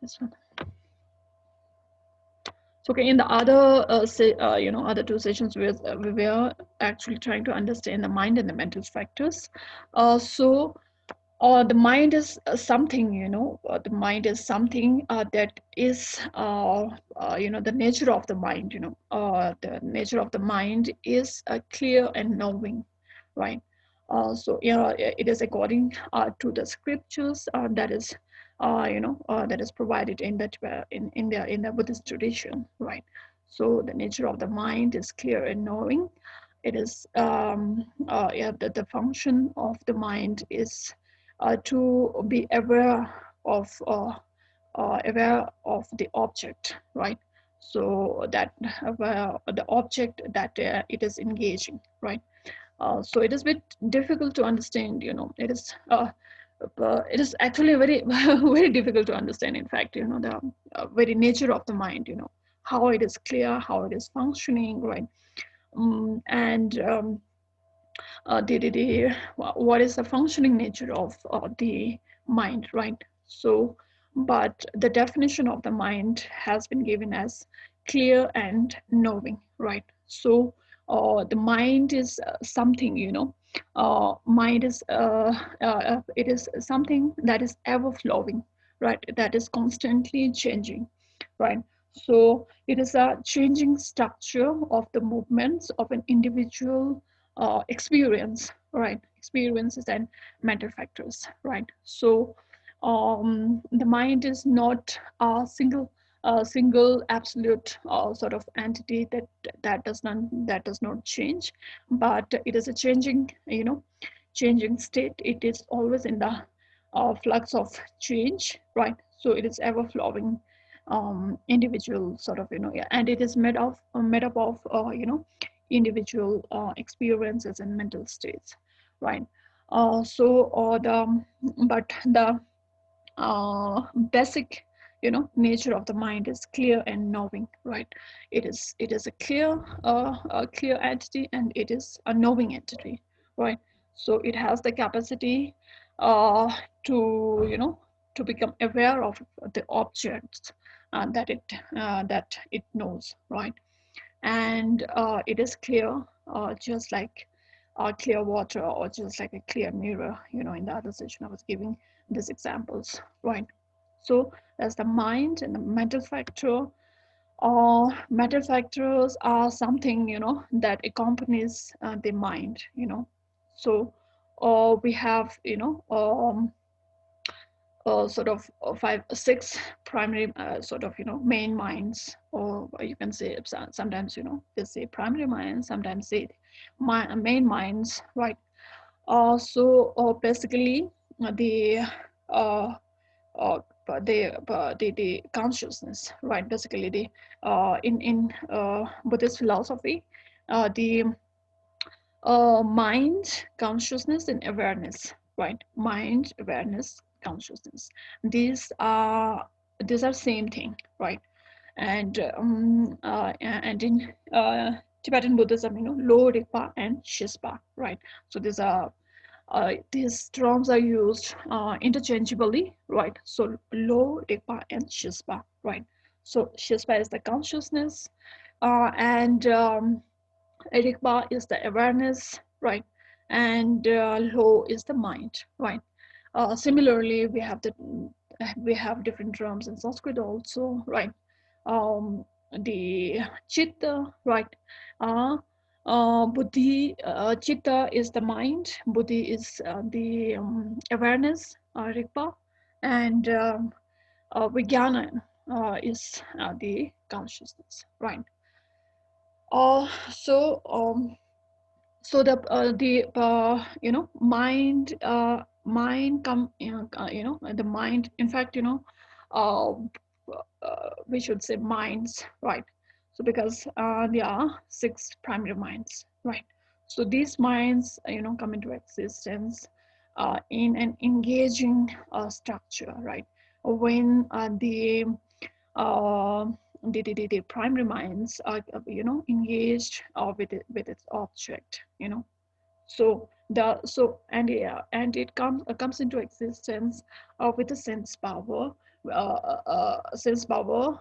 this one. So, okay, in the other, other two sessions, we were actually trying to understand the mind and the mental factors. The mind is something, the mind is something that is, the nature of the mind, the nature of the mind is clear and knowing, right? It is according to the scriptures that is provided in that in the Buddhist tradition, right? So the nature of the mind is clear and knowing. It is the function of the mind is to be aware of the object, right? So that the object that it is engaging, right? So it is a bit difficult to understand, it is actually very very difficult to understand, in fact, the very nature of the mind, how it is clear, how it is functioning, right? And what is the functioning nature of the mind, right? So, but the definition of the mind has been given as clear and knowing, right? So, the mind is something, mind is it is something that is ever flowing, right? That is constantly changing, right? So it is a changing structure of the movements of an individual experience, right? Experiences and mental factors, right? So the mind is not a single absolute sort of entity that does not change, but it is a changing, changing state. It is always in the flux of change, right? So it is ever flowing individual sort of, yeah, and it is made up of individual experiences and mental states, right? But the basic, nature of the mind is clear and knowing, right? It is a clear entity, and it is a knowing entity, right? So it has the capacity to, to become aware of the objects that it knows, right? And it is clear, just like clear water, or just like a clear mirror. In the other session, I was giving these examples, right? So there's the mind and the mental factor. Mental factors are something, that accompanies the mind. So we have, sort of five, six primary sort of, main minds, or you can say sometimes, they say primary minds, sometimes say main minds, right? Basically, the uh, uh, the consciousness, right? Basically, the in Buddhist philosophy, the mind, consciousness, and awareness, right? Mind, awareness, consciousness. These are same thing, right? And in Tibetan Buddhism, Lo, Rigpa, and Shispa, right? So these terms are used interchangeably, right? So Lo, Rigpa, and Shispa, right? So Shispa is the consciousness, and Rigpa is the awareness, right? And Lo is the mind, right? Similarly, we have different terms in Sanskrit also, right? The chitta, right? Buddhi, chitta is the mind, buddhi is the awareness, rigpa, and vijnana is the consciousness, right? Uh, so um, the mind come, the mind, in fact, uh, we should say minds, right? So because there are six primary minds, right? So these minds, come into existence in an engaging structure, right? When uh, the primary minds are, engaged with its object, and it comes into existence with the sense power, sense power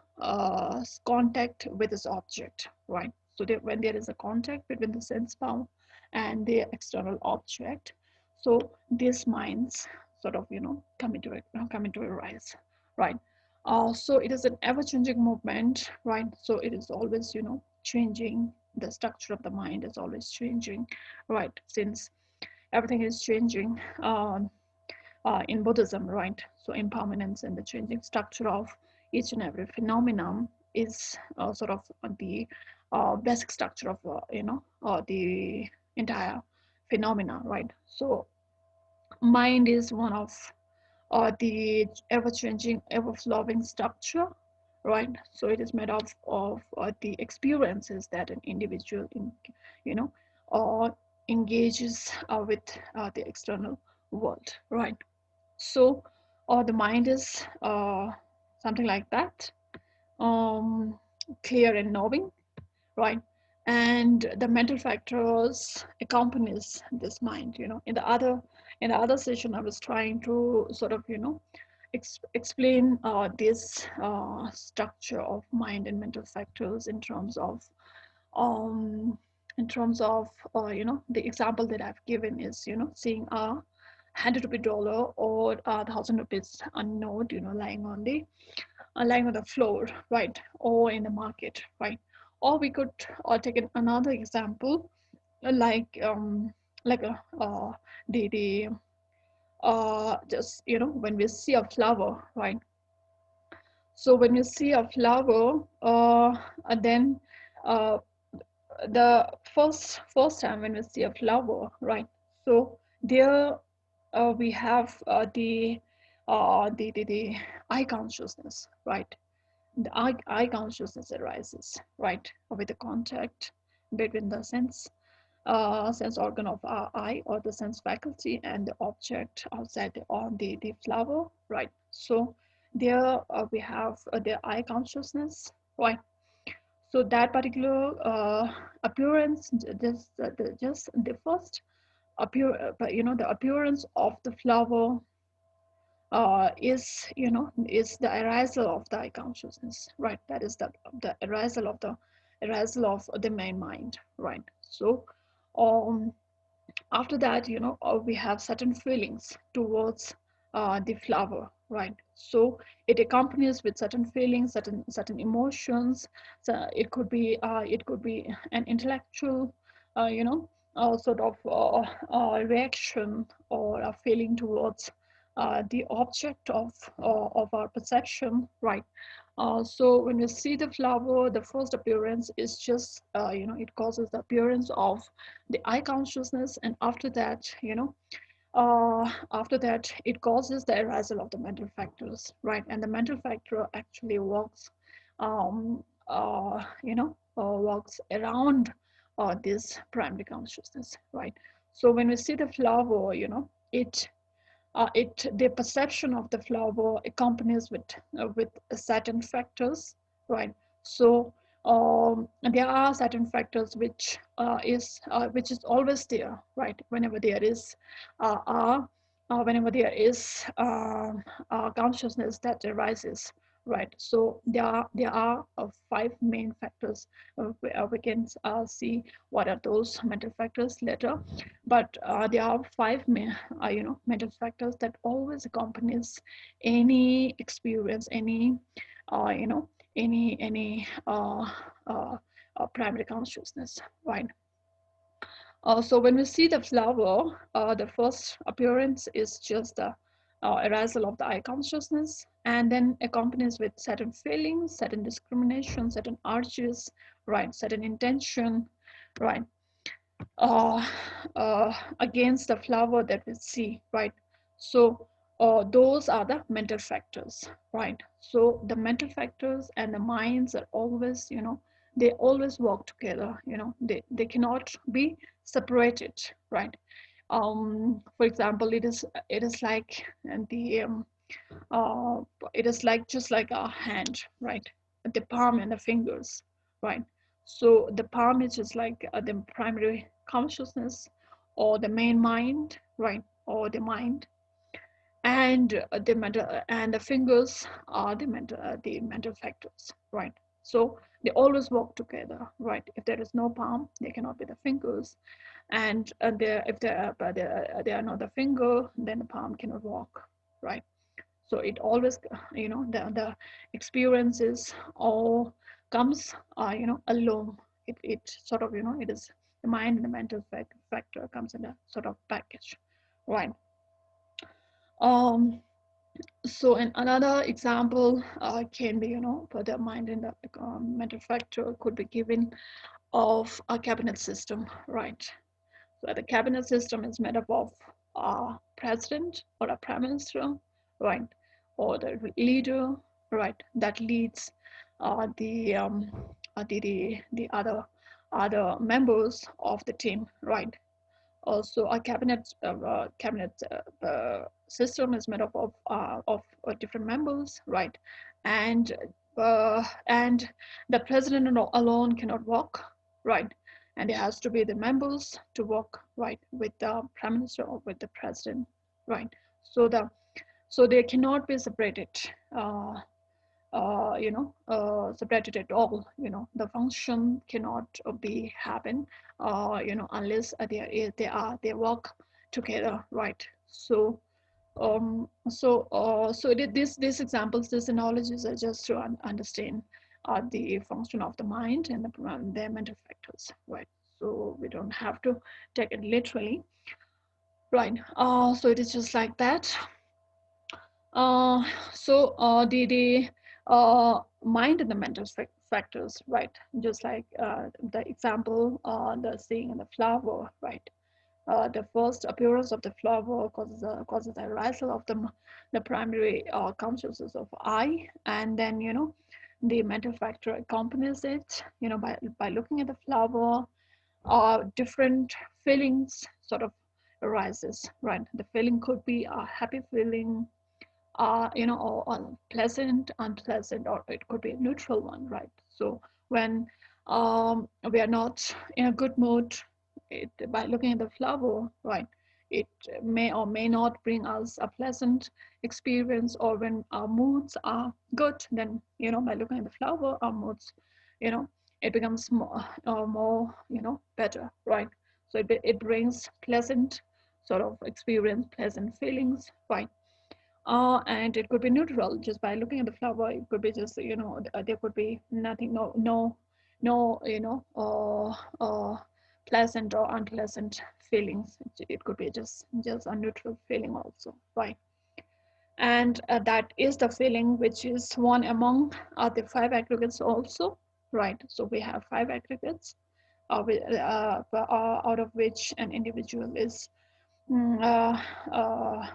contact with this object, right? So when there is a contact between the sense power and the external object, so these minds sort of, come into it, come into a rise, right? So it is an ever-changing movement, right? So it is always, changing. The structure of the mind is always changing, right? Since everything is changing. In Buddhism, right? So impermanence and the changing structure of each and every phenomenon is sort of the basic structure of the entire phenomena, right? So mind is one of the ever-changing, ever-flowing structure, right? So it is made of the experiences that an individual, you know, engages with the external world, right? So, the mind is something like that, um, clear and knowing, right? And the mental factors accompanies this mind. In the other session, I was trying to sort of, explain this structure of mind and mental factors um, in terms of the example that I've given is seeing a 100 rupee dollar or a 1,000 rupees a note lying on the floor, right, or in the market, right. Or we could take another example, like like a the just when we see a flower, right. So when you see a flower, then uh, the first time when we see a flower, right? So there we have the eye consciousness, right? The eye consciousness arises, right, with the contact between the sense organ of our eye or the sense faculty and the object outside on the flower, right? So there we have the eye consciousness, right? So that particular appearance, just the first the appearance of the flower is the arisal of the eye consciousness, right? That is the arisal of the main mind, right? So um, after that, we have certain feelings towards the flower, right? So it accompanies with certain feelings, certain emotions. So it could be an intellectual sort of reaction or a feeling towards the object of our perception, right? So when you see the flower, the first appearance is just it causes the appearance of the eye consciousness, and after that it causes the arousal of the mental factors, right? And the mental factor actually works works around this primary consciousness, right? So when we see the flower, the perception of the flower accompanies with certain factors, right? So there are certain factors which is always there, right? Uh, uh, whenever there is consciousness that arises, right? So there are five main factors. We can see what are those mental factors later, but there are five main mental factors that always accompanies any experience, any you know any primary consciousness, right? So when we see the flower, the first appearance is just the arousal of the eye consciousness, and then accompanies with certain feelings, certain discrimination, certain urges, right, certain intention, right, uh, against the flower that we see, right? So those are the mental factors, right? So the mental factors and the minds are always, they always work together, they cannot be separated, right? For example, it is like the uh, it is like just like a hand, right? The palm and the fingers, right? So the palm is just like the primary consciousness or the main mind, right? Or the mind. and the fingers are the mental factors, right? So they always work together, right? If there is no palm, they cannot be the fingers, and if they are not the finger, then the palm cannot walk, right? So it always, the experiences all comes, alone. It sort of, it is the mind and the mental factor comes in a sort of package, right? um so, and another example can be, for the mind and the mental factor could be given of a cabinet system, right? So the cabinet system is made up of a president or a prime minister, right? Or the leader, right? That leads the other members of the team, right? Also, a cabinet system is made up of different members, right? And and the president alone cannot work, right? And it has to be the members to work, right, with the prime minister or with the president, right? So they cannot be separated. Separated at all. The function cannot be happen, unless they work together, right? These examples, these analogies are just to understand the function of the mind and their mental factors, right? So we don't have to take it literally, right? So it is just like that. Uh, the mind and the mental factors, right? Just like the example, the seeing in the flower, right? The first appearance of the flower causes the arisal of the primary consciousness of I, and then the mental factor accompanies it. By looking at the flower, different feelings sort of arises, right? The feeling could be a happy feeling, or pleasant, unpleasant, or it could be a neutral one, right? So when we are not in a good mood, by looking at the flower, right, it may or may not bring us a pleasant experience. Or when our moods are good, then by looking at the flower, our moods, you know, it becomes more better, right? So it brings pleasant sort of experience, pleasant feelings, right? And it could be neutral. Just by looking at the flower, it could be just, there could be nothing, no, pleasant or unpleasant feelings. It could be just a neutral feeling also, right? And that is the feeling which is one among the five aggregates also, right? So we have five aggregates, out of which an individual is mm, uh,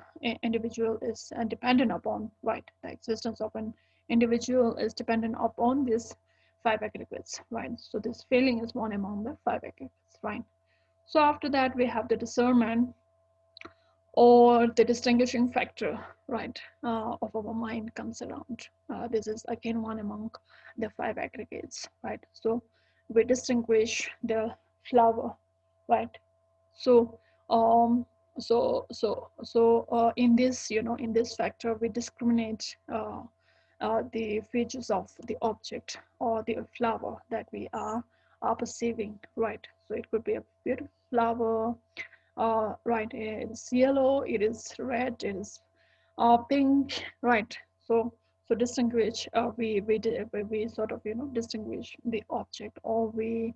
individual is dependent upon, right? The existence of an individual is dependent upon these five aggregates, right? So this feeling is one among the five aggregates, right? So after that, we have the discernment or the distinguishing factor, right, of our mind comes around. This is again one among the five aggregates, right? So we distinguish the flower, right? So um, in this, in this factor, we discriminate the features of the object or the flower that we are perceiving, right? So it could be a beautiful flower, right? It's yellow, it is red, it is pink, right? So distinguish. We sort of distinguish the object, or we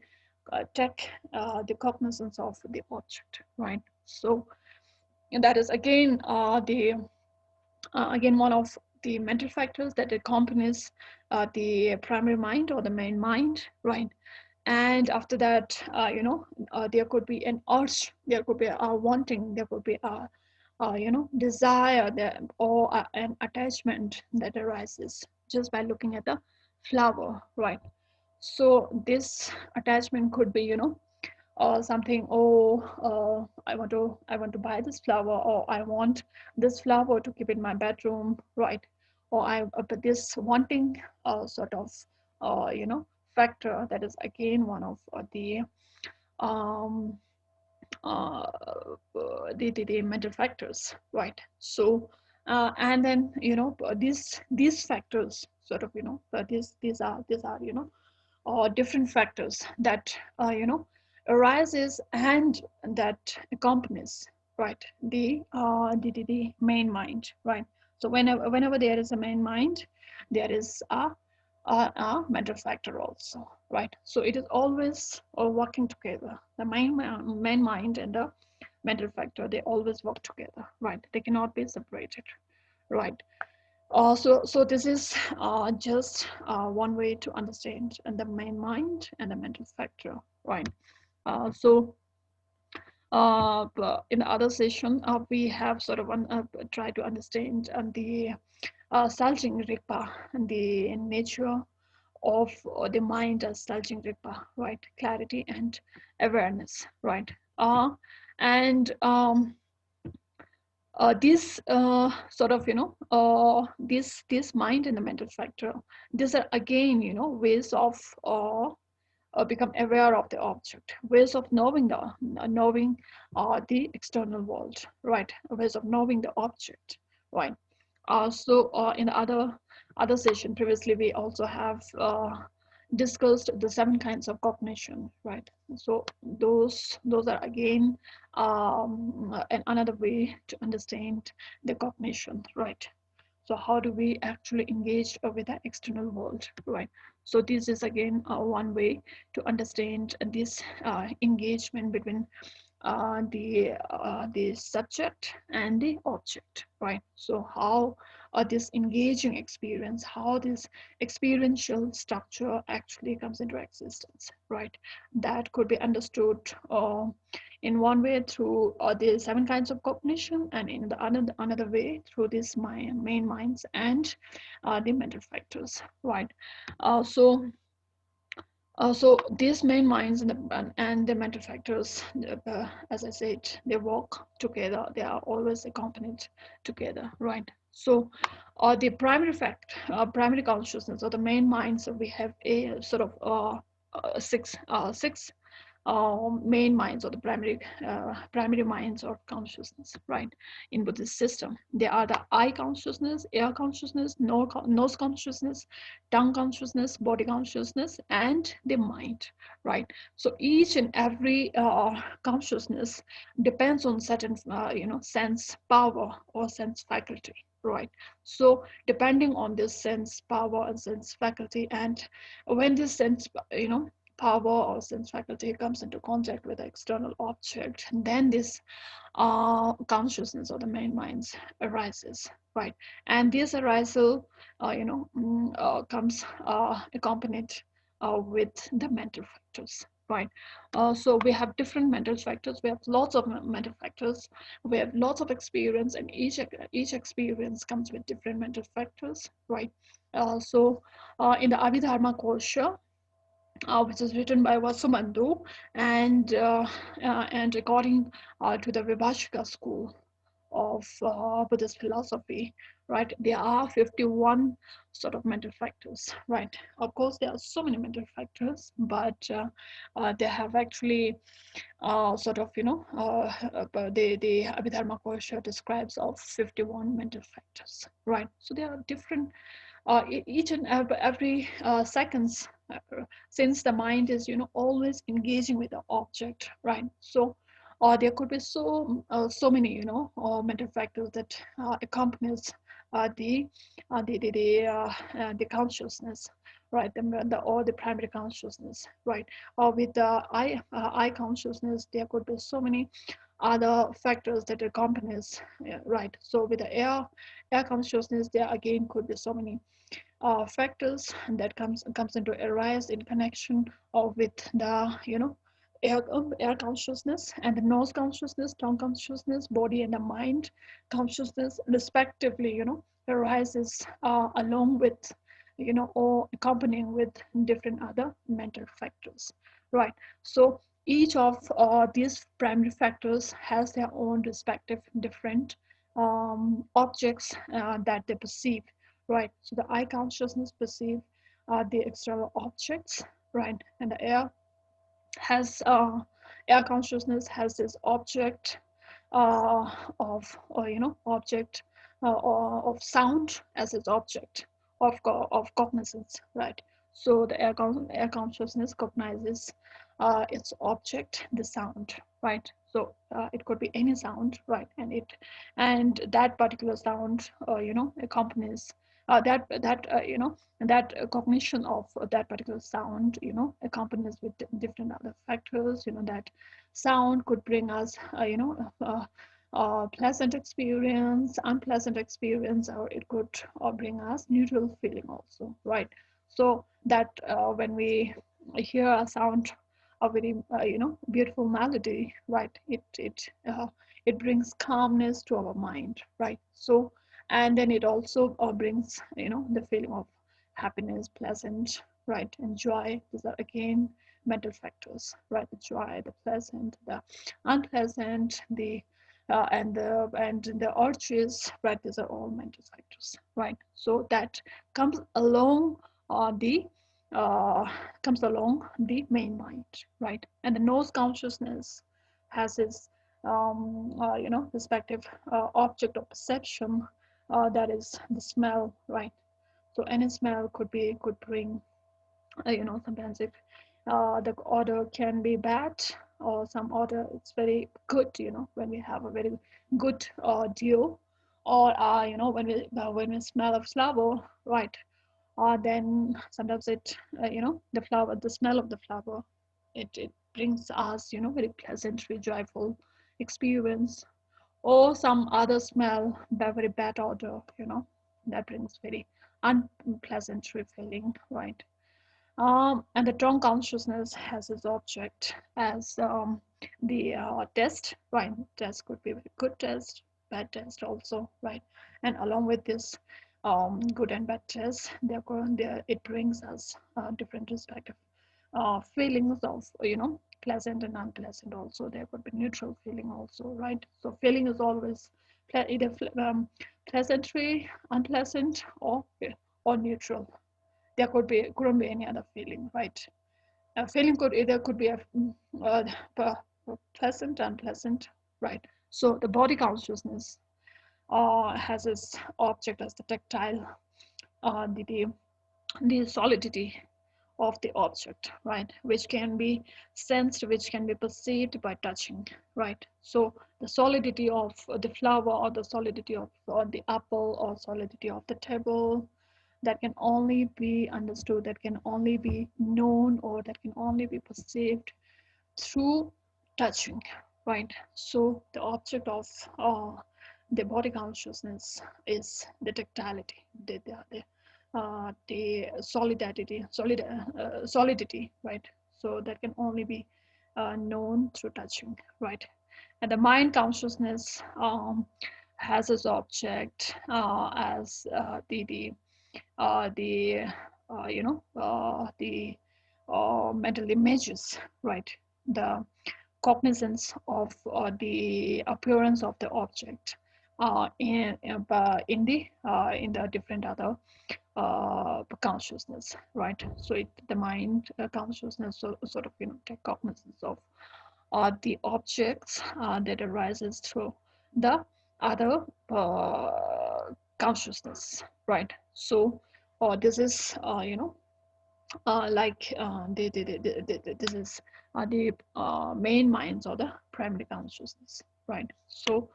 take the cognizance of the object, right? So and that is again the again one of the mental factors that accompanies the primary mind or the main mind, right? And after that, there could be an urge, there could be a wanting, there could be a desire there, or an attachment that arises just by looking at the flower, right? So this attachment could be, something, oh, I want to buy this flower, or I want this flower to keep in my bedroom, right? Or but this wanting sort of factor, that is again one of um, uh, the mental factors, right? So And then these factors sort of these are or different factors that arises and that accompanies, right, the main mind, right. So whenever there is a main mind, there is a mental factor also, right. So it is always working together. The main mind and the mental factor, they always work together, right. They cannot be separated, right. So this is just one way to understand the main mind and the mental factor, right? So in the other session, we have sort of try to understand the Saljing Rigpa and the nature of the mind as Saljing Rigpa, right? Clarity and awareness, right? And This sort of this mind and the mental factor, these are again ways of become aware of the object, ways of knowing the external world, right, ways of knowing the object, right. In the other session previously, we also have discussed the 7 kinds of cognition, right. So those are again another way to understand the cognition, right. So how do we actually engage with the external world, right. So this is again one way to understand this engagement between the subject and the object, right. So how this engaging experience, how this experiential structure actually comes into existence, right. That could be understood in one way through the 7 kinds of cognition, and in the another way through these main minds and the mental factors, right. So these main minds and the mental factors, as I said, they work together. They are always accompanied together, right? So, the primary consciousness, or the main minds, so we have a sort of six main minds, or the primary minds or consciousness, right, in Buddhist system. They are the eye consciousness, air consciousness, nose consciousness, tongue consciousness, body consciousness, and the mind, right. So each and every consciousness depends on certain sense power or sense faculty, right. So depending on this sense power and sense faculty, and when this sense power or sense faculty comes into contact with the external object, then this consciousness or the main minds arises, right. And this arisal comes accompanied with the mental factors, right. So we have different mental factors, we have lots of mental factors, we have lots of experience, and each experience comes with different mental factors, right. In the Abhidharma Kosha, which is written by Vasubandhu, and according to the Vibhashika school of Buddhist philosophy, right, there are 51 sort of mental factors, right. Of course, there are so many mental factors, but they have actually the Abhidharma Kosha describes of 51 mental factors, right. So there are different each and every seconds, since the mind is always engaging with the object, right. So there could be so many mental factors that accompanies the the consciousness, right, or the primary consciousness, right. With the eye consciousness, there could be so many other factors that accompanies, right. So with the air consciousness, there again could be so many factors that comes into arise in connection with the air consciousness, and the nose consciousness, tongue consciousness, body and the mind consciousness respectively arises along with or accompanying with different other mental factors, right. So each of these primary factors has their own respective different objects that they perceive, right. So the eye consciousness perceive the external objects, right, and the has air consciousness has this object of object of sound as its object of cognizance, right? So the air consciousness cognizes its object, the sound, right? So it could be any sound, right? And that particular sound, accompanies that cognition of that particular sound, accompanies with different other factors. That sound could bring us, pleasant experience, unpleasant experience, or it could bring us neutral feeling also, right? So that when we hear a sound, a very beautiful melody, right? It brings calmness to our mind, right? So and then it also brings the feeling of happiness, pleasant, right, and joy. These are again mental factors, right? The joy, the pleasant, the unpleasant, the urges, right? These are all mental factors, right? So that comes along the uh, main mind, right? And the nose consciousness has its respective object of perception, that is the smell, right? So any smell could bring, sometimes if the order can be bad, or some order it's very good, when we have a very good deal, or when we smell a flower, right? Then sometimes the smell of the flower, it brings us, very pleasant, very joyful experience. Or some other smell, very bad odor, that brings very unpleasant feeling, right? And the tongue consciousness has its object as the test, right? Test could be a good test, bad test also, right? And along with this good and bad test, it brings us different respective feelings of, pleasant and unpleasant also. There could be neutral feeling also, right? So feeling is always either pleasantry, unpleasant, or neutral. There couldn't be any other feeling, right? A feeling could be a pleasant, unpleasant, right? So the body consciousness has its object as the tactile, the solidity of the object, right? Which can be sensed, which can be perceived by touching, right? So the solidity of the flower, or the solidity of the apple, or solidity of the table, that can only be understood, that can only be known, or that can only be perceived through touching, right? So the object of the body consciousness is the tactility, the solidity, right? So that can only be known through touching, right? And the mind consciousness has its object as the mental images, right? The cognizance of the appearance of the object in the different other consciousness, right? So the mind consciousness, sort of take cognizance of the objects that arises through the other consciousness, right? So this is like this is the main minds, or the primary consciousness, right? So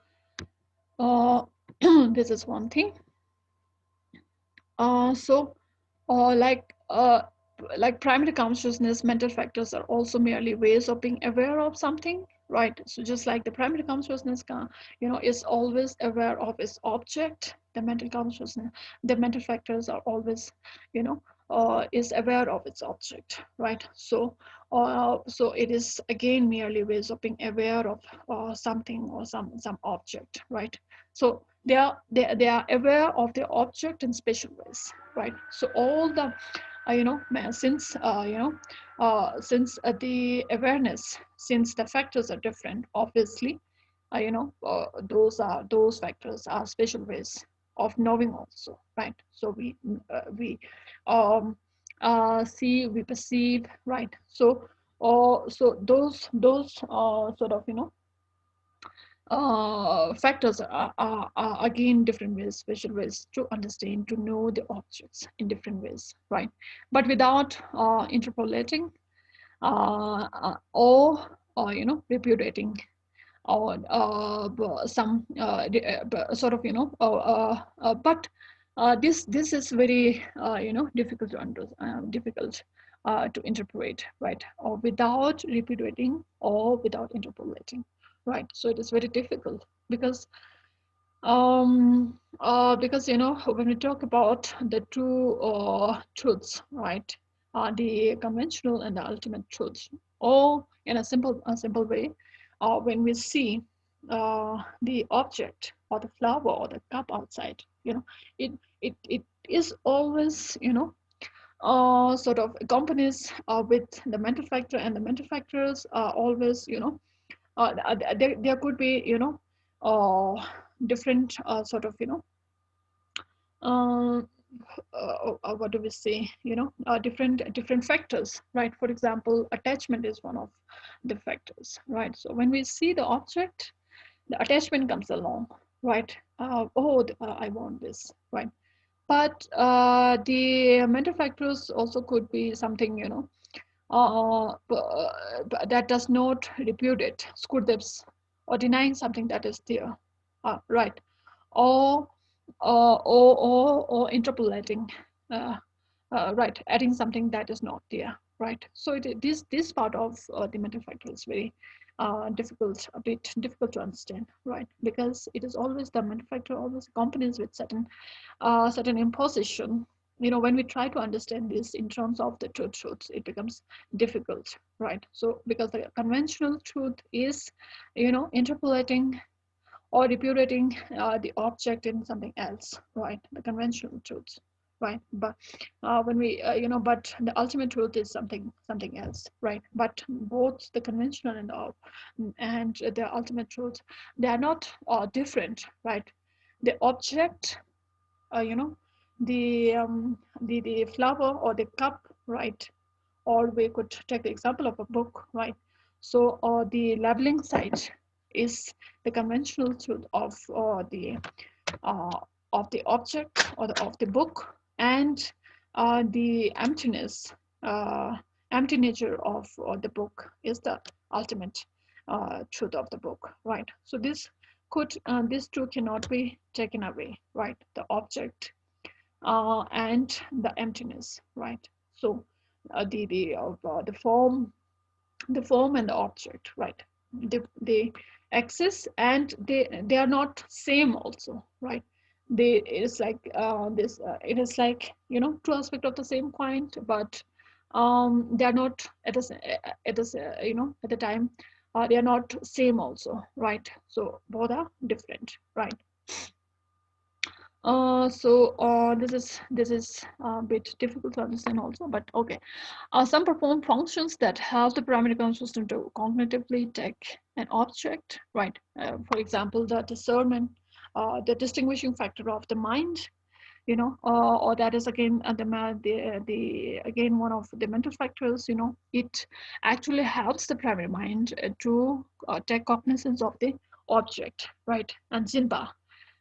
uh, this is one thing. So uh, like uh, like primary consciousness, mental factors are also merely ways of being aware of something, right? So just like the primary consciousness is always aware of its object, the mental factors are always, you know is aware of its object, right? So it is again merely ways of being aware of something, or some object, right? So they are aware of the object in special ways, right? So all the since the awareness, since the factors are different, obviously those factors are special ways of knowing also, right? So we see, we perceive, right? So those sort of factors are again different ways, special ways to understand, to know the objects in different ways, right? But without interpolating or repudiating or some sort of but this is very difficult to difficult to interpret, right? Or without repudiating or without interpolating, right? So it is very difficult because when we talk about the two truths, right? The conventional and the ultimate truths, or in a simple way, when we see the object or the flower or the cup outside, it is always sort of accompanies with the mental factor, and the mental factors are always there could be uh, different sort of uh, what do we say different factors, right? For example, attachment is one of the factors, right? So when we see the object, the attachment comes along, right? I want this, right? But the mental factors also could be something that does not repudiate Skurdev's or denying something that is there, right? Or or interpolating, uh, right? Adding something that is not there, right? So this part of the mental factor is very difficult, a bit difficult to understand, right? Because it is always the mental factor always accompanies with certain imposition. When we try to understand this in terms of the two truths, it becomes difficult, right? So because the conventional truth is interpolating or repudiating the object in something else, right? The conventional truth, right? But when we but the ultimate truth is something else, right? But both the conventional and the ultimate truth, they are not different, right? The object, uh, you know, the flower or the cup, right? Or we could take the example of a book, right? So, the labeling side is the conventional truth uh, of the object or of the book, and the uh, empty nature of the book is the ultimate truth of the book, right? So this truth cannot be taken away, right? The object and the emptiness, right? So the form and the object, right? They exist, and they are not same also, right? They it's like this it is like two aspects of the same coin, but they are not at the time they are not same also, right? So both are different, right? This is a bit difficult to understand also, but okay. Some perform functions that help the primary nervous system to cognitively take an object, right? For example, the discernment, the distinguishing factor of the mind, or that is again the again one of the mental factors. It actually helps the primary mind to take cognizance of the object, right? And Jinpa,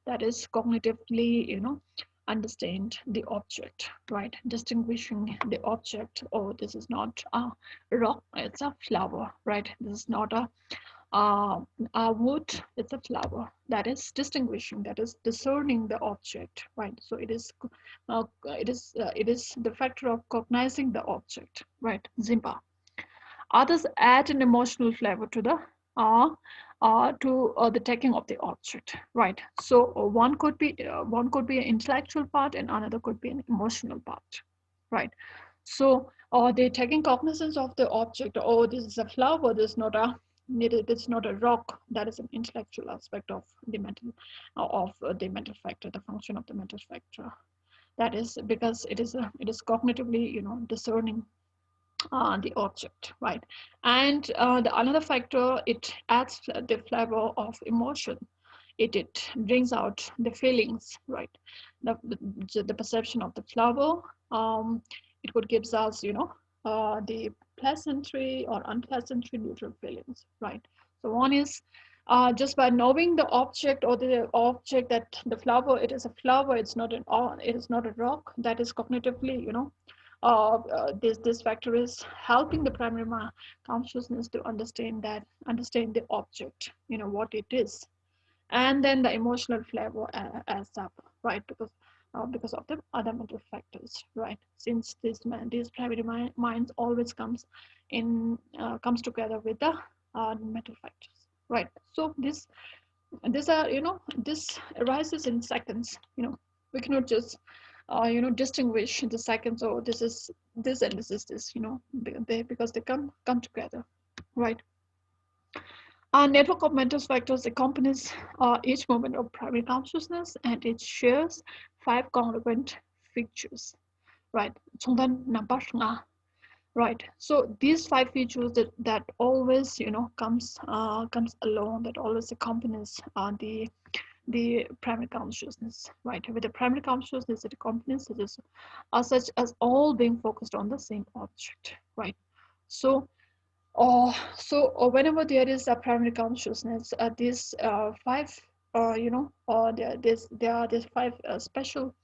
that is cognitively understand the object, right? Distinguishing the object. Oh, this is not a rock, it's a flower, right? This is not a wood, it's a flower. That is distinguishing, that is discerning the object, right? So it is the factor of cognizing the object, right? Zimba. Others add an emotional flavor to the taking of the object, right? So one could be an intellectual part, and another could be an emotional part, right? So the taking cognizance of the object. Oh, this is a flower. This is not a rock. That is an intellectual aspect of the mental factor, the function of the mental factor. That is because it is cognitively discerning the object, right? And the another factor, it adds the flavor of emotion. It brings out the feelings, right? The perception of the flower. It could gives us, the pleasantry or unpleasantry neutral feelings, right? So one is just by knowing the object or the object that the flower, it is a flower, it's not an, it is not a rock, that is cognitively, this factor is helping the primary consciousness to understand the object, what it is. And then the emotional flavor adds up, right? Because of the other mental factors, right? Since these primary minds always comes together with the mental factors, right? So this are this arises in seconds. We cannot just distinguish the seconds, or this is this and this is this. Because they come together, right? Our network of mental factors accompanies each moment of primary consciousness, and it shares 5 congruent features, right? Right. So these 5 features that always comes along, that always accompanies the primary consciousness, right? With the primary consciousness, it accompanies it is such as all being focused on the same object, right? So whenever there is a primary consciousness, these five, there are these 5 special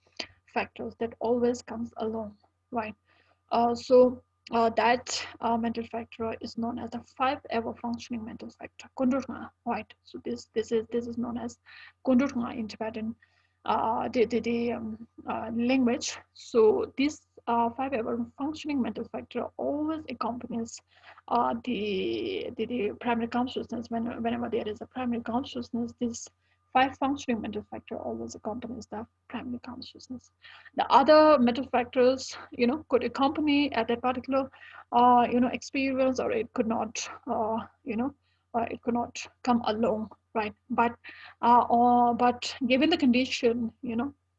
factors that always comes along, right? So that mental factor is known as the 5 ever functioning mental factor, Kundurna, right? So this is known as Kundurna in Tibetan language. So this 5 ever functioning mental factor always accompanies the primary consciousness. Whenever there is a primary consciousness, this 5 functioning mental factor always accompanies the primary consciousness. The other mental factors, could accompany at that particular, experience, or it could not, it could not come along, right? But given the condition,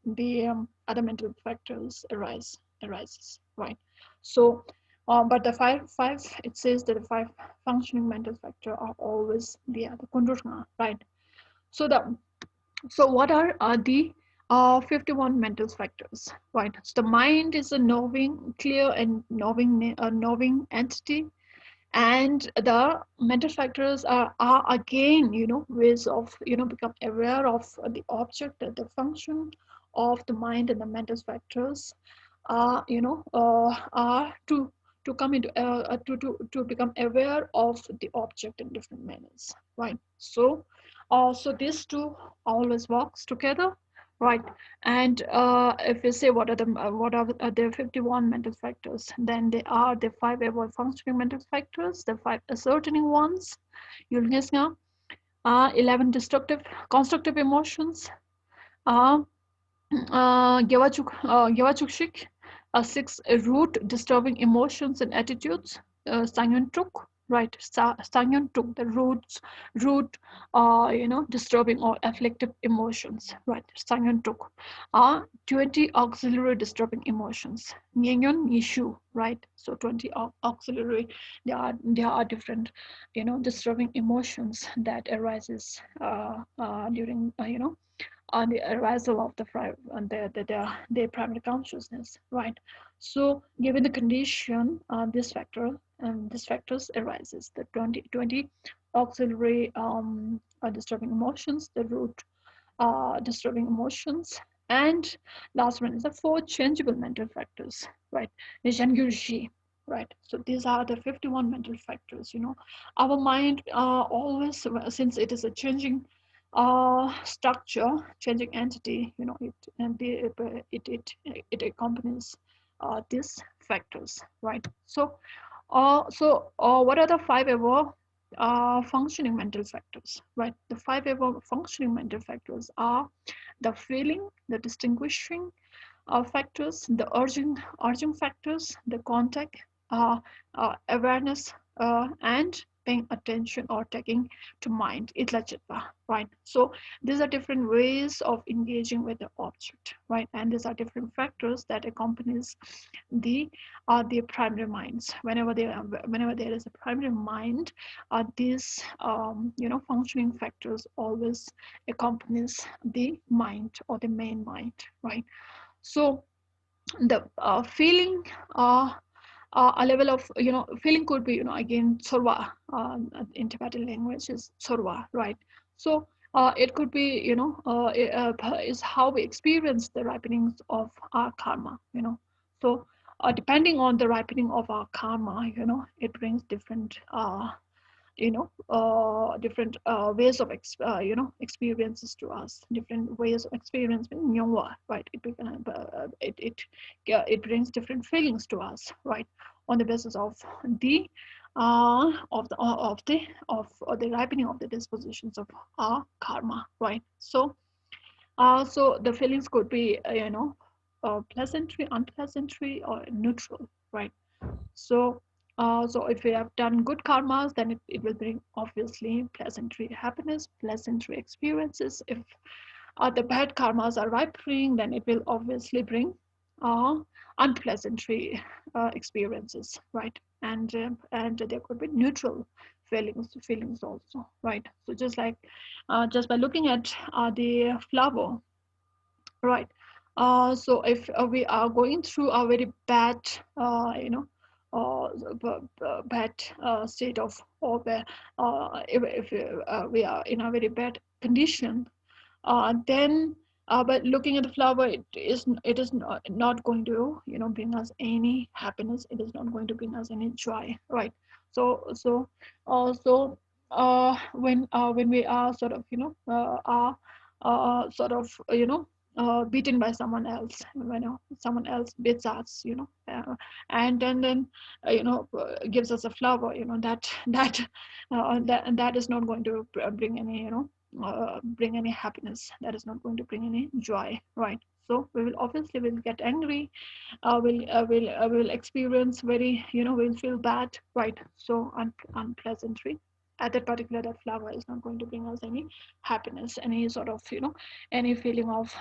the other mental factors arises, right? So, but the five, it says that the 5 functioning mental factor are always the kundurna, right? So what are the 51 mental factors, right? So the mind is a knowing, clear and knowing entity, and the mental factors are again, ways of, become aware of the object, the function of the mind, and the mental factors are to come into to become aware of the object in different manners, right? So these two always works together, right? And if we say what are the 51 mental factors, then they are the 5 ever functioning mental factors, the 5 ascertaining ones, 11 destructive constructive emotions, uh, Gewachukshik, 6 root disturbing emotions and attitudes, Sangyuntuk, right? Sangyuntuk, the root, disturbing or afflictive emotions, right? Sangyuntuk. 20 auxiliary disturbing emotions, Nyenyon Nishu, right? So 20 auxiliary, there are different, disturbing emotions that arises during, on the arisal of their primary consciousness, right? So given the condition, this factors arises, the 20 auxiliary disturbing emotions, the root disturbing emotions, and last one is the 4 changeable mental factors, right? Nishangurshi, right? So these are the 51 mental factors. Our mind always, since it is a changing structure, changing entity, it accompanies these factors, right? So what are the 5 ever functioning mental factors, right? The 5 ever functioning mental factors are the feeling, the distinguishing factors, the urging factors, the contact, awareness, and paying attention or taking to mind, Itlachitva, right? So these are different ways of engaging with the object, right? And these are different factors that accompanies the primary minds. Whenever there is a primary mind, these functioning factors always accompanies the mind or the main mind, right? So the feeling, a level of, feeling could be, again, sorwa, in Tibetan language is sorwa, right? So it could be, is how we experience the ripenings of our karma, So depending on the ripening of our karma, it brings different, different ways of, experiences to us, different ways of experiencing nyongwa, right? It brings different feelings to us, right? On the basis the of the ripening of the dispositions of our karma, right? So the feelings could be, pleasantry, unpleasantry, or neutral, right? So if we have done good karmas, then it will bring obviously pleasantry happiness, pleasantry experiences. If the bad karmas are ripening, then it will obviously bring unpleasantry experiences, right? And there could be neutral feelings also, right? So just by looking at the flower, right? So if we are going through a very bad, bad state of, or if we are in a very bad condition, then but looking at the flower, it is not going to, bring us any happiness. It is not going to bring us any joy, right? So when we are sort of, are sort of, beaten by someone else, someone else beats us, and then gives us a flower, that is not going to bring any, bring any happiness. That is not going to bring any joy, right? So we will obviously will get angry, will experience very, we'll feel bad, right? So unpleasantry at that particular, that flower is not going to bring us any happiness, any sort of, any feeling of,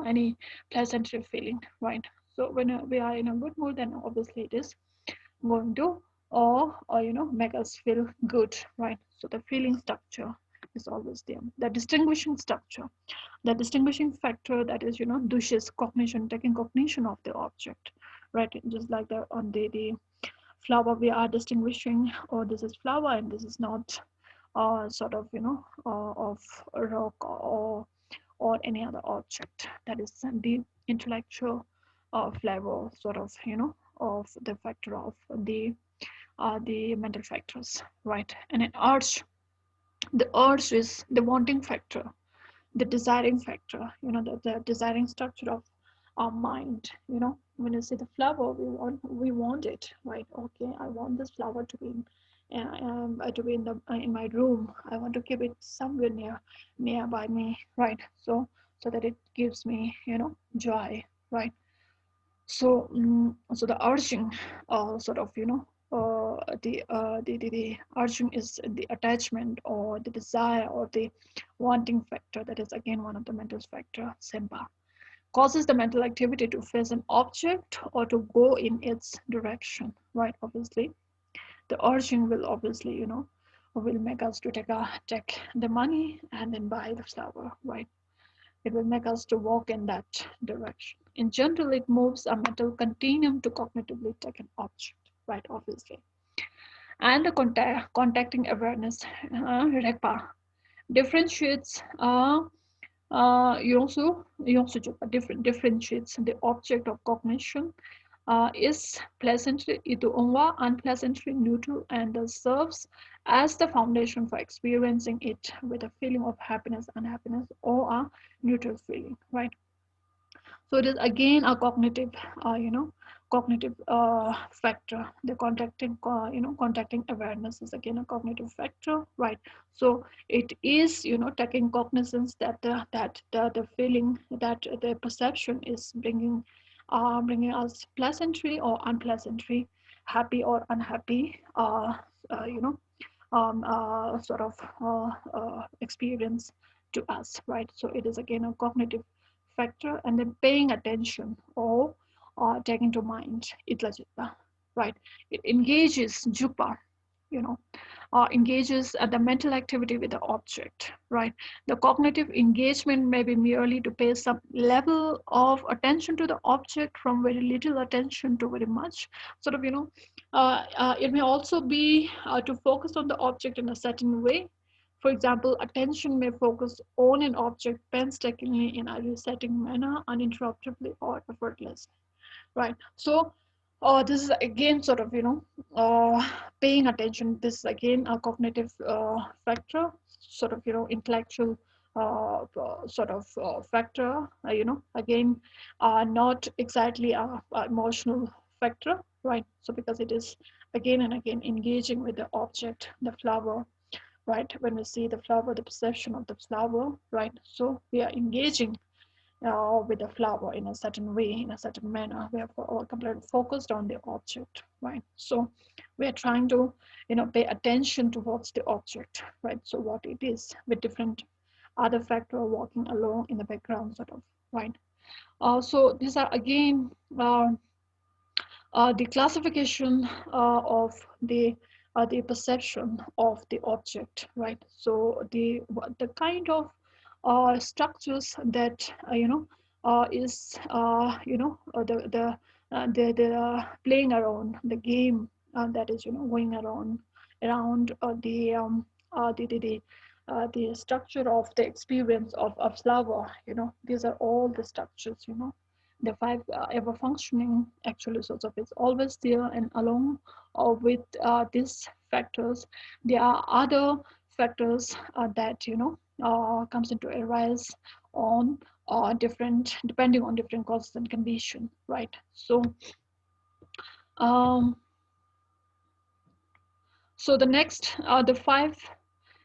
any pleasantry feeling, right? So when we are in a good mood, then obviously it is going to, or make us feel good, right? So the feeling structure is always there. The distinguishing structure, the distinguishing factor, that is, dushis cognition, taking cognition of the object, right? Just like on the flower, we are distinguishing, oh, this is flower and this is not, sort of, of rock, or any other object. That is the intellectual flavor, sort of, of the factor of the mental factors, right? And an urge, the urge is the wanting factor, the desiring factor, the desiring structure of our mind. When you see the flower, we want it, right? Okay, I want this flower to be in my room. I want to keep it somewhere nearby me, right? So that it gives me, joy, right? So the urging, sort of, the urging is the attachment, or the desire, or the wanting factor. That is again one of the mental factor, sempa, causes the mental activity to face an object or to go in its direction, right? Obviously the urging will obviously, will make us to take the money and then buy the flower, right? It will make us to walk in that direction. In general, it moves a mental continuum to cognitively take an object, right? Obviously. And the contacting awareness, Rekpa, differentiates, differentiates the object of cognition, is pleasantly itu unpleasantly neutral, and thus serves as the foundation for experiencing it with a feeling of happiness, unhappiness, or a neutral feeling, right? So it is again a cognitive, cognitive factor. The contacting awareness is again a cognitive factor, right? So it is, taking cognizance that the feeling, that the perception is bringing us pleasantry or unpleasantry, happy or unhappy, sort of experience to us, right? So it is again a cognitive factor, and then paying attention, or taking to mind, itlajita, right? It engages jupa, you know, engages the mental activity with the object, right? The cognitive engagement may be merely to pay some level of attention to the object, from very little attention to very much, sort of, it may also be to focus on the object in a certain way, For example, attention may focus on an object painstakingly in a resetting manner, uninterruptedly or effortlessly, right? So this is again sort of, paying attention. This is again a cognitive factor, sort of, intellectual sort of factor, again, not exactly a emotional factor, right? So because it is again and again engaging with the object, the flower, right? When we see the flower, the perception of the flower, right? So we are engaging with the flower in a certain way, in a certain manner. We are completely focused on the object, right? So we are trying to, pay attention towards the object, right? So what it is, with different other factor walking along in the background, sort of, right? So these are again the classification of the perception of the object, right? So the kind of structures that is the playing around the game that is going around the structure of the experience of a flower. These are all the structures. The five ever functioning actually source of is always there, and along with these factors there are other factors that comes into arise on different, depending on different causes and condition, right? So um, so the next the five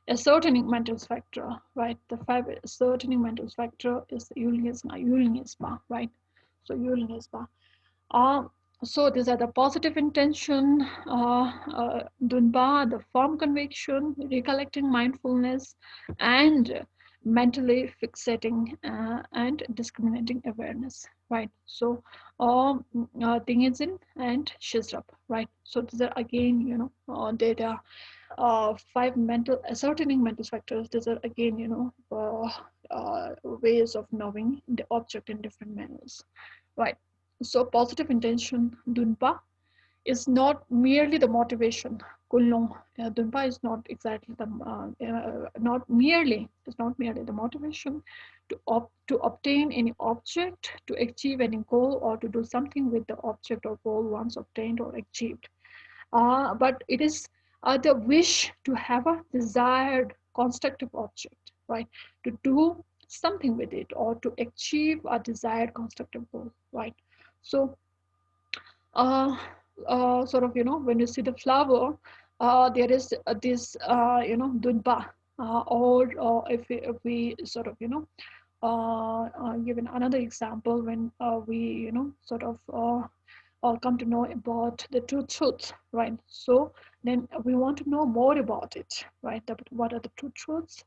ascertaining mental factor, right? The five ascertaining mental factor is the Ulingisma, right? So Ulingisma. Uh, so these are the positive intention, Dunbar, the firm conviction, recollecting mindfulness, and mentally fixating and discriminating awareness, right? So Tingizin and Shizrap, right? So these are again, data, five mental ascertaining mental factors. These are again, ways of knowing the object in different manners, right? So positive intention, Dunpa, is not merely the motivation. Kulong, Dunpa is not exactly the not merely the motivation to obtain any object, to achieve any goal, or to do something with the object or goal once obtained or achieved. But it is the wish to have a desired constructive object, right? To do something with it or to achieve a desired constructive goal, right? So uh, sort of, when you see the flower, there is this, dunba, or if we sort of, given another example, when we, sort of come to know about the two truths, right? So then we want to know more about it, right? What are the two truths?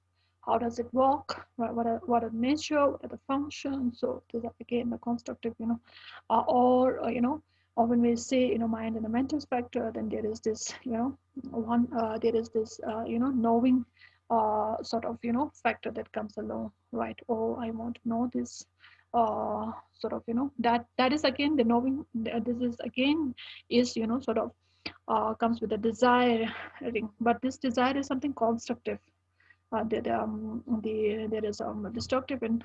How does it work? Right? What are nature? What are the functions? So these are again the constructive, or when we say, mind and the mental factor, then there is this, there is this, knowing sort of, factor that comes along, right? Oh, I want to know this, sort of, that is again the knowing. This is again is, sort of comes with a desiring, but this desire is something constructive. There is destructive and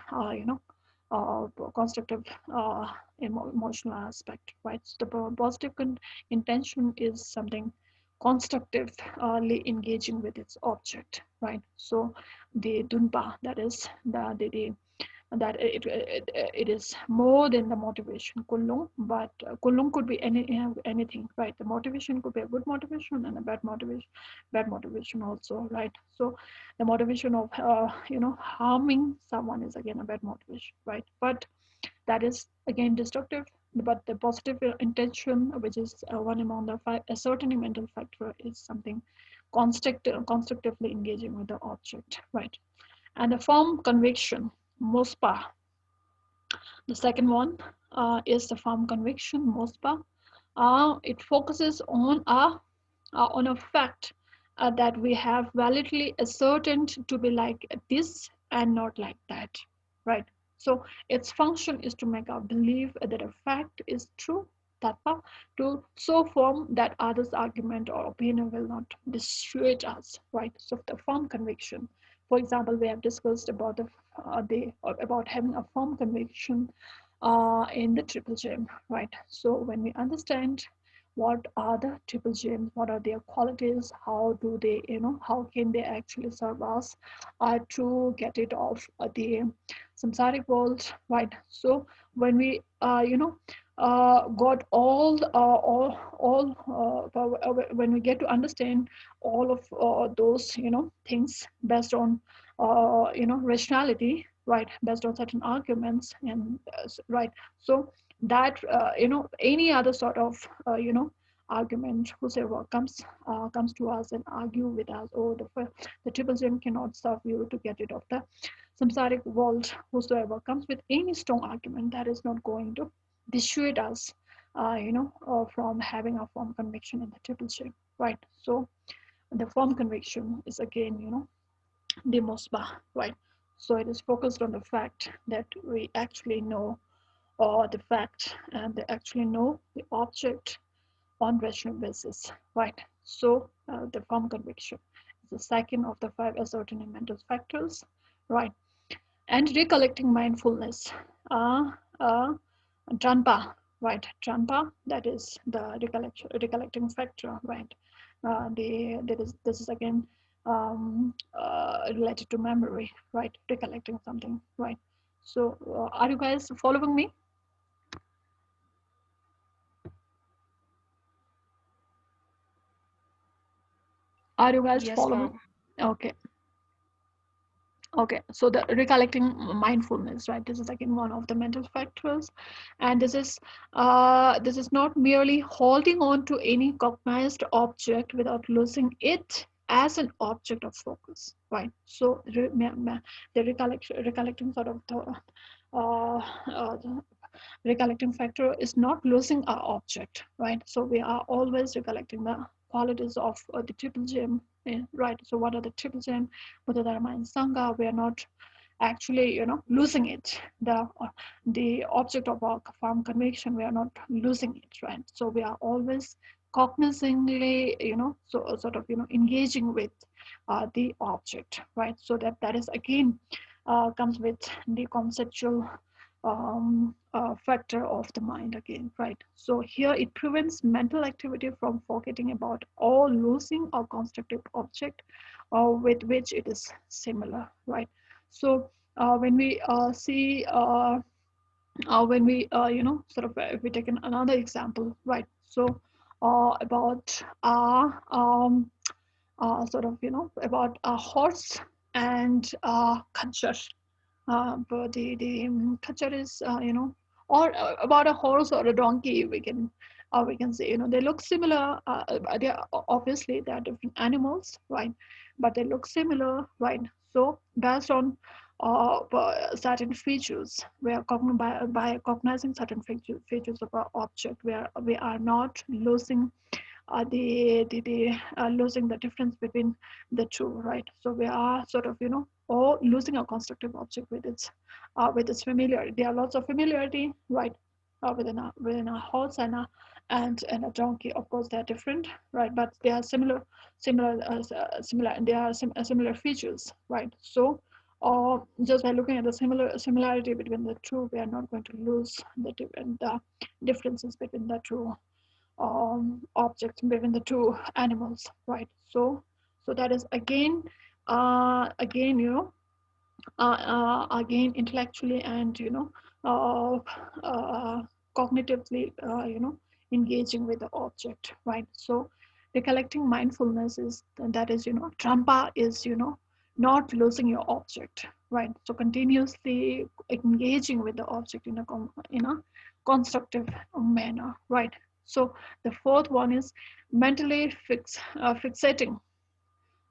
uh, constructive emotional aspect, right? So the positive intention is something constructively engaging with its object, right? So the dunpa, that is the that it is more than the motivation kulung, but kulung could be anything, right? The motivation could be a good motivation and a bad motivation also, right? So the motivation of harming someone is again a bad motivation, right? But that is again destructive. But the positive intention, which is one among the five ascertaining mental factor, is something constructively engaging with the object, right? And the firm conviction, Mospa. The second one is the firm conviction, Mospa. It focuses on a fact that we have validly ascertained to be like this and not like that, right? So its function is to make our belief that a fact is true, tattva, to so firm that others' argument or opinion will not dissuade us, right? So the firm conviction. For example, we have discussed about about having a firm conviction in the triple gem, right? So when we understand what are the triple gems, what are their qualities, how do they, how can they actually serve us to get it off the samsaric world, right? So when we got when we get to understand all of those things based on rationality, right, based on certain arguments, and right, so that any other sort of argument, whosoever comes to us and argue with us, oh, the triple gem cannot serve you to get rid of the samsaric world, whosoever comes with any strong argument, that is not going to dissuade us from having a firm conviction in the triple gem, right? So the firm conviction is again the mosbah, right? So it is focused on the fact that we actually know, or the fact, and they actually know the object on rational basis, right? So the firm conviction is the second of the five ascertaining mental factors, right? And recollecting mindfulness, uh, uh, Dranpa, right? Dranpa, that is the recollecting factor, right? This is again related to memory, right? Recollecting something, right? So are you guys following me? Are you guys Yes, following? ma'am. Okay. Okay, so the recollecting mindfulness, right? This is again one of the mental factors, and this is not merely holding on to any cognized object without losing it as an object of focus, right? So the recollecting sort of the recollecting factor is not losing our object, right? So we are always recollecting the qualities of the triple gem, right? So what are the triple gem? Buddha, Dharma, and Sangha? We are not actually, losing it. The object of our firm conviction, we are not losing it, right? So we are always cognizantly, so sort of, engaging with the object, right? So that is again comes with the conceptual factor of the mind again, right? So here it prevents mental activity from forgetting about or losing a constructive object with which it is similar, right? So when we see, when we, sort of, if we take another example, right? So about sort of, about a horse and khanjar, but the culture is or about a horse or a donkey, we can say, they look similar. They are, obviously they are different animals, right? But they look similar, right? So based on certain features, we are by cognizing certain features of our object, where we are not losing losing the difference between the two, right? So we are sort of, or losing a constructive object with its familiarity. There are lots of familiarity, right? Within a horse and a donkey. Of course, they are different, right? But they are similar, and they are similar features, right? So, or just by looking at the similarity between the two, we are not going to lose the differences between the two objects between the two animals, right? So that is again, again, again intellectually and uh, uh, cognitively, engaging with the object, right? So recollecting mindfulness is that is, trampa is, not losing your object, right? So continuously engaging with the object in a constructive manner, right? So the fourth one is mentally fixating,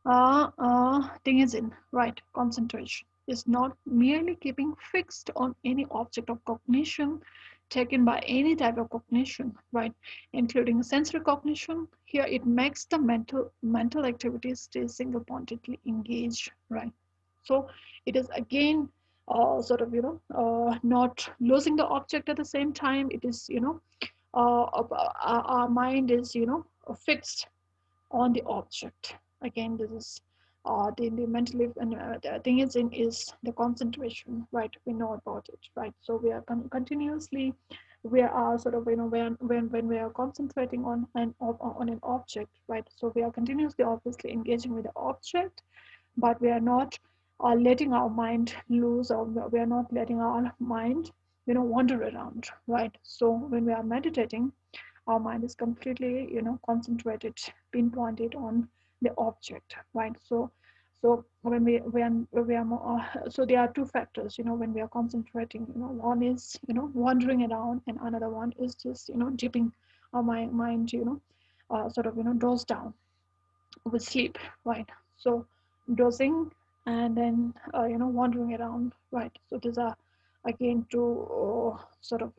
Dingezin, right? Concentration is not merely keeping fixed on any object of cognition taken by any type of cognition, right? Including sensory cognition. Here it makes the mental activities stay single-pointedly engaged, right? So it is again sort of, not losing the object at the same time. It is, our mind is, fixed on the object. Again, this is the mentally, and the thing is the concentration, right? We know about it, right? So we are continuously, we are sort of, when we are concentrating on an object, right? So we are continuously, obviously, engaging with the object, but we are not letting our mind loose, or we are not letting our mind, wander around, right? So when we are meditating, our mind is completely, concentrated, pinpointed on the object, right? So when we are more, so there are two factors, when we are concentrating, one is, wandering around, and another one is just, dipping our mind, sort of, doze down with sleep, right? So dozing, and then, wandering around, right? So these are, again, two sort of,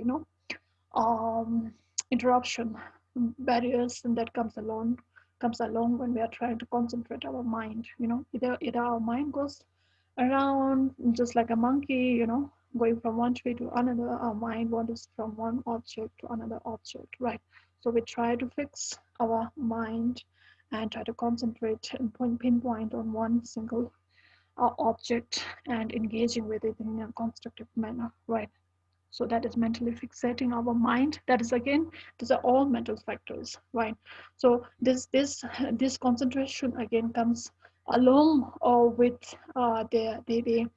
um, interruption barriers, and that comes along when we are trying to concentrate our mind. Either our mind goes around just like a monkey, going from one tree to another. Our mind wanders from one object to another object, right? So we try to fix our mind and try to concentrate and pinpoint on one single object and engaging with it in a constructive manner, right? So that is mentally fixating our mind. That is, again, these are all mental factors, right? So this concentration, again, comes along with the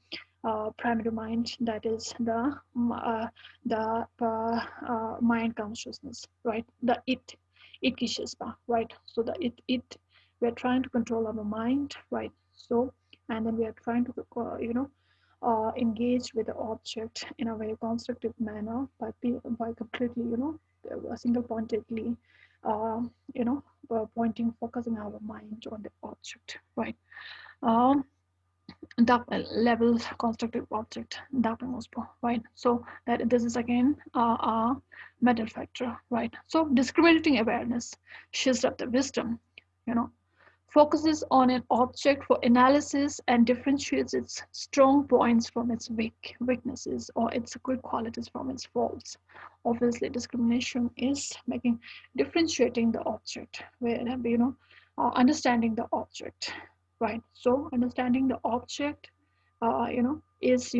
primary mind, that is the mind consciousness, right? The it right? So the it we're trying to control our mind, right? So, and then we are trying to engage with the object in a very constructive manner by completely, single pointedly, uh, you know, pointing, focusing our mind on the object, right? Um, the level constructive object, that most, right? So that this is, again, a mental factor, right? So discriminating awareness shows up the wisdom, you know, focuses on an object for analysis and differentiates its strong points from its weaknesses, or its good qualities from its faults. Obviously, discrimination is differentiating the object, where, understanding the object, right? So understanding the object, is,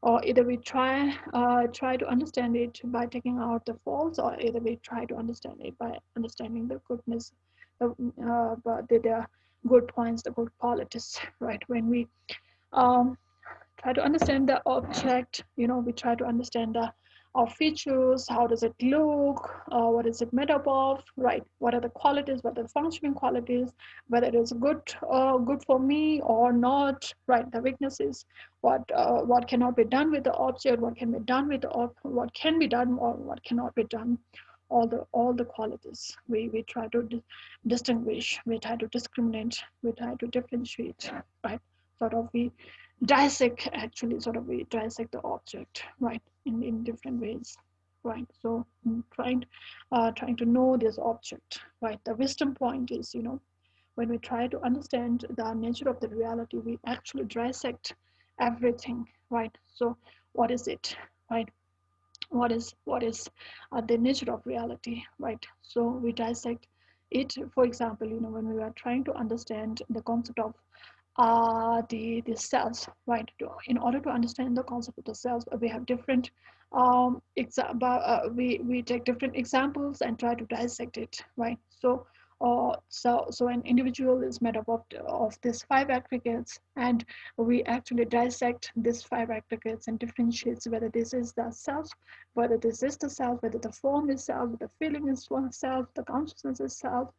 or either we try to understand it by taking out the faults, or either we try to understand it by understanding the goodness, the good points, the good qualities, right? When we um, try to understand the object, we try to understand the features, how does it look, what is it made up of, right? What are the qualities, what are the functioning qualities, whether it is good for me or not, right? The weaknesses, what cannot be done with the object, what can be done with what can be done, or what cannot be done. All the qualities we try to distinguish, we try to discriminate, we try to differentiate, right? Sort of we dissect, actually, sort of we dissect the object, right, in different ways, right? So trying to know this object, right? The wisdom point is, when we try to understand the nature of the reality, we actually dissect everything, right? So what is it, right? What is the nature of reality, right? So we dissect it. For example, when we are trying to understand the concept of the cells, right? In order to understand the concept of the cells, we have different we take different examples and try to dissect it, right? So an individual is made up of these five aggregates, and we actually dissect these five aggregates and differentiates whether this is the self, whether this is the self, whether the form is self, the feeling is one self, the consciousness is self,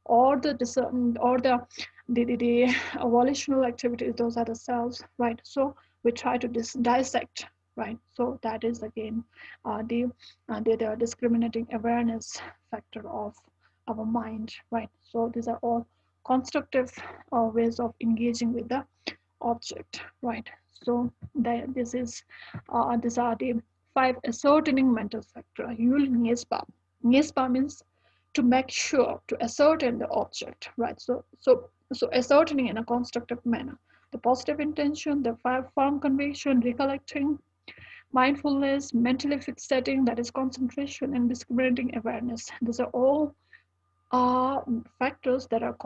or the discern, or the volitional activities, those are the selves, right? So we try to dissect, right? So that is, again, the discriminating awareness factor of our mind, right? So these are all constructive ways of engaging with the object, right? So these are the five ascertaining mental factor. Yul Ngespa. Ngespa means to make sure, to ascertain the object, right? So ascertaining in a constructive manner. The positive intention, the firm conviction, recollecting, mindfulness, mentally fit setting, that is concentration, and discriminating awareness. These are all factors that are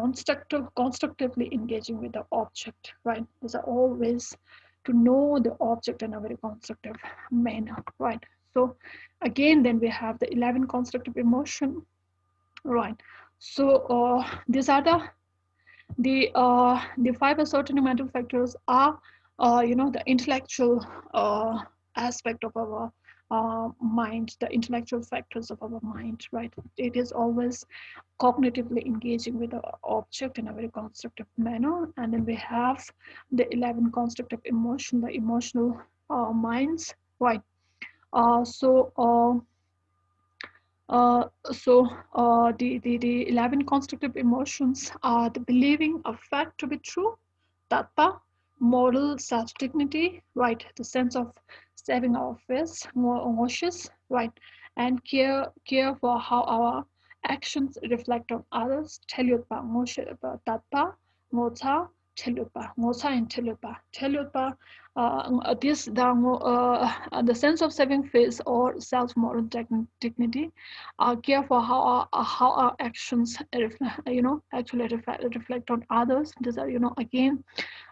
constructively engaging with the object, right? These are always to know the object in a very constructive manner, right? So again, then we have the 11 constructive emotion, right? So these are the five ascertaining mental factors are the intellectual aspect of our mind, the intellectual factors of our mind, right? It is always cognitively engaging with the object in a very constructive manner. And then we have the 11 constructive emotion, the emotional minds, right? Uh, so uh, the 11 constructive emotions are the believing a fact to be true, tattva, moral self-dignity, right? The sense of saving our face, more emotions, right? And care for how our actions reflect on others. Telyutpa, tattva, ngotsa, telyutpa, ngotsa and telyutpa. Telyutpa, the sense of saving face or self-moral dignity, care for how our actions actually reflect on others. These are again